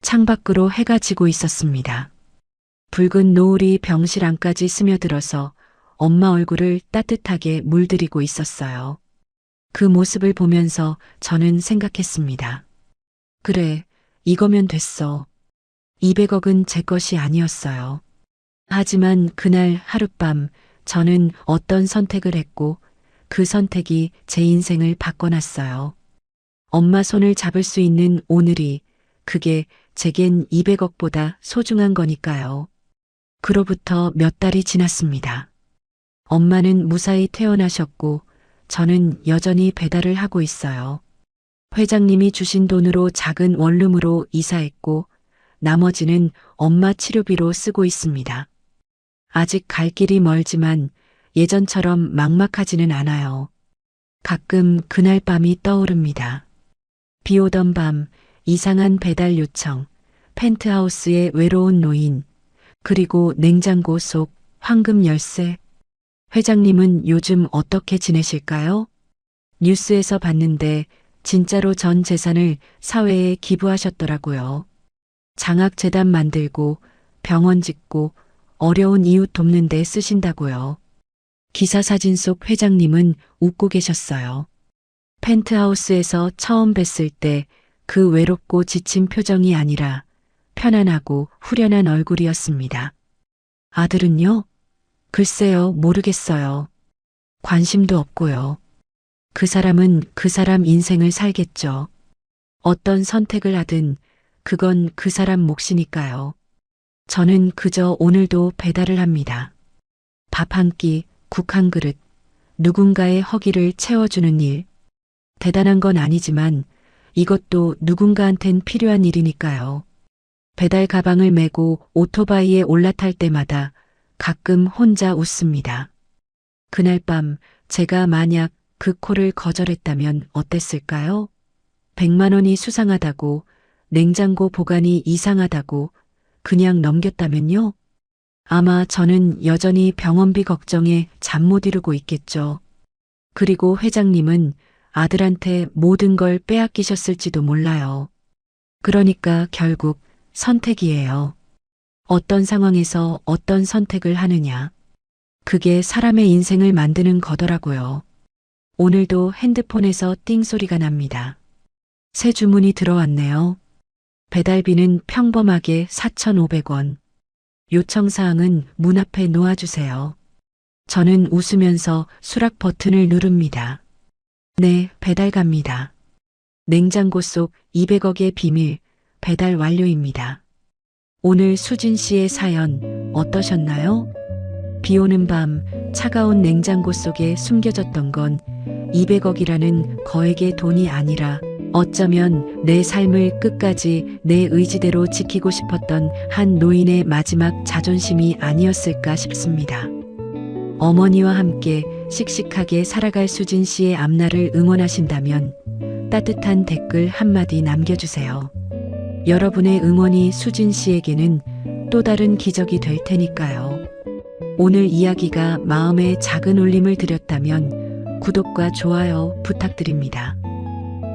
창밖으로 해가 지고 있었습니다. 붉은 노을이 병실 안까지 스며들어서 엄마 얼굴을 따뜻하게 물들이고 있었어요. 그 모습을 보면서 저는 생각했습니다. 그래, 이거면 됐어. 200억은 제 것이 아니었어요. 하지만 그날 하룻밤 저는 어떤 선택을 했고 그 선택이 제 인생을 바꿔놨어요. 엄마 손을 잡을 수 있는 오늘이 그게 제겐 200억보다 소중한 거니까요. 그로부터 몇 달이 지났습니다. 엄마는 무사히 퇴원하셨고 저는 여전히 배달을 하고 있어요. 회장님이 주신 돈으로 작은 원룸으로 이사했고 나머지는 엄마 치료비로 쓰고 있습니다. 아직 갈 길이 멀지만 예전처럼 막막하지는 않아요. 가끔 그날 밤이 떠오릅니다. 비 오던 밤 이상한 배달 요청, 펜트하우스의 외로운 노인, 그리고 냉장고 속 황금 열쇠. 회장님은 요즘 어떻게 지내실까요? 뉴스에서 봤는데 진짜로 전 재산을 사회에 기부하셨더라고요. 장학재단 만들고 병원 짓고 어려운 이웃 돕는 데 쓰신다고요. 기사 사진 속 회장님은 웃고 계셨어요. 펜트하우스에서 처음 뵀을 때 그 외롭고 지친 표정이 아니라 편안하고 후련한 얼굴이었습니다. 아들은요? 글쎄요, 모르겠어요. 관심도 없고요. 그 사람은 그 사람 인생을 살겠죠. 어떤 선택을 하든 그건 그 사람 몫이니까요. 저는 그저 오늘도 배달을 합니다. 밥 한 끼, 국 한 그릇, 누군가의 허기를 채워주는 일. 대단한 건 아니지만 이것도 누군가한텐 필요한 일이니까요. 배달 가방을 메고 오토바이에 올라탈 때마다 가끔 혼자 웃습니다. 그날 밤 제가 만약 그 콜을 거절했다면 어땠을까요? 100만 원이 수상하다고, 냉장고 보관이 이상하다고 그냥 넘겼다면요? 아마 저는 여전히 병원비 걱정에 잠 못 이루고 있겠죠. 그리고 회장님은 아들한테 모든 걸 빼앗기셨을지도 몰라요. 그러니까 결국 선택이에요. 어떤 상황에서 어떤 선택을 하느냐. 그게 사람의 인생을 만드는 거더라고요. 오늘도 핸드폰에서 띵 소리가 납니다. 새 주문이 들어왔네요. 배달비는 평범하게 4,500원. 요청사항은 문 앞에 놓아주세요. 저는 웃으면서 수락 버튼을 누릅니다. 네, 배달 갑니다. 냉장고 속 200억의 비밀, 배달 완료입니다. 오늘 수진 씨의 사연 어떠셨나요? 비 오는 밤 차가운 냉장고 속에 숨겨졌던 건 200억이라는 거액의 돈이 아니라 어쩌면 내 삶을 끝까지 내 의지대로 지키고 싶었던 한 노인의 마지막 자존심이 아니었을까 싶습니다. 어머니와 함께 씩씩하게 살아갈 수진 씨의 앞날을 응원하신다면 따뜻한 댓글 한마디 남겨주세요. 여러분의 응원이 수진 씨에게는 또 다른 기적이 될 테니까요. 오늘 이야기가 마음에 작은 울림을 드렸다면 구독과 좋아요 부탁드립니다.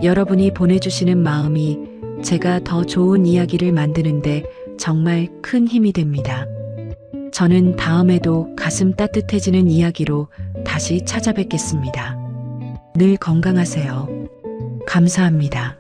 여러분이 보내주시는 마음이 제가 더 좋은 이야기를 만드는데 정말 큰 힘이 됩니다. 저는 다음에도 가슴 따뜻해지는 이야기로 다시 찾아뵙겠습니다. 늘 건강하세요. 감사합니다.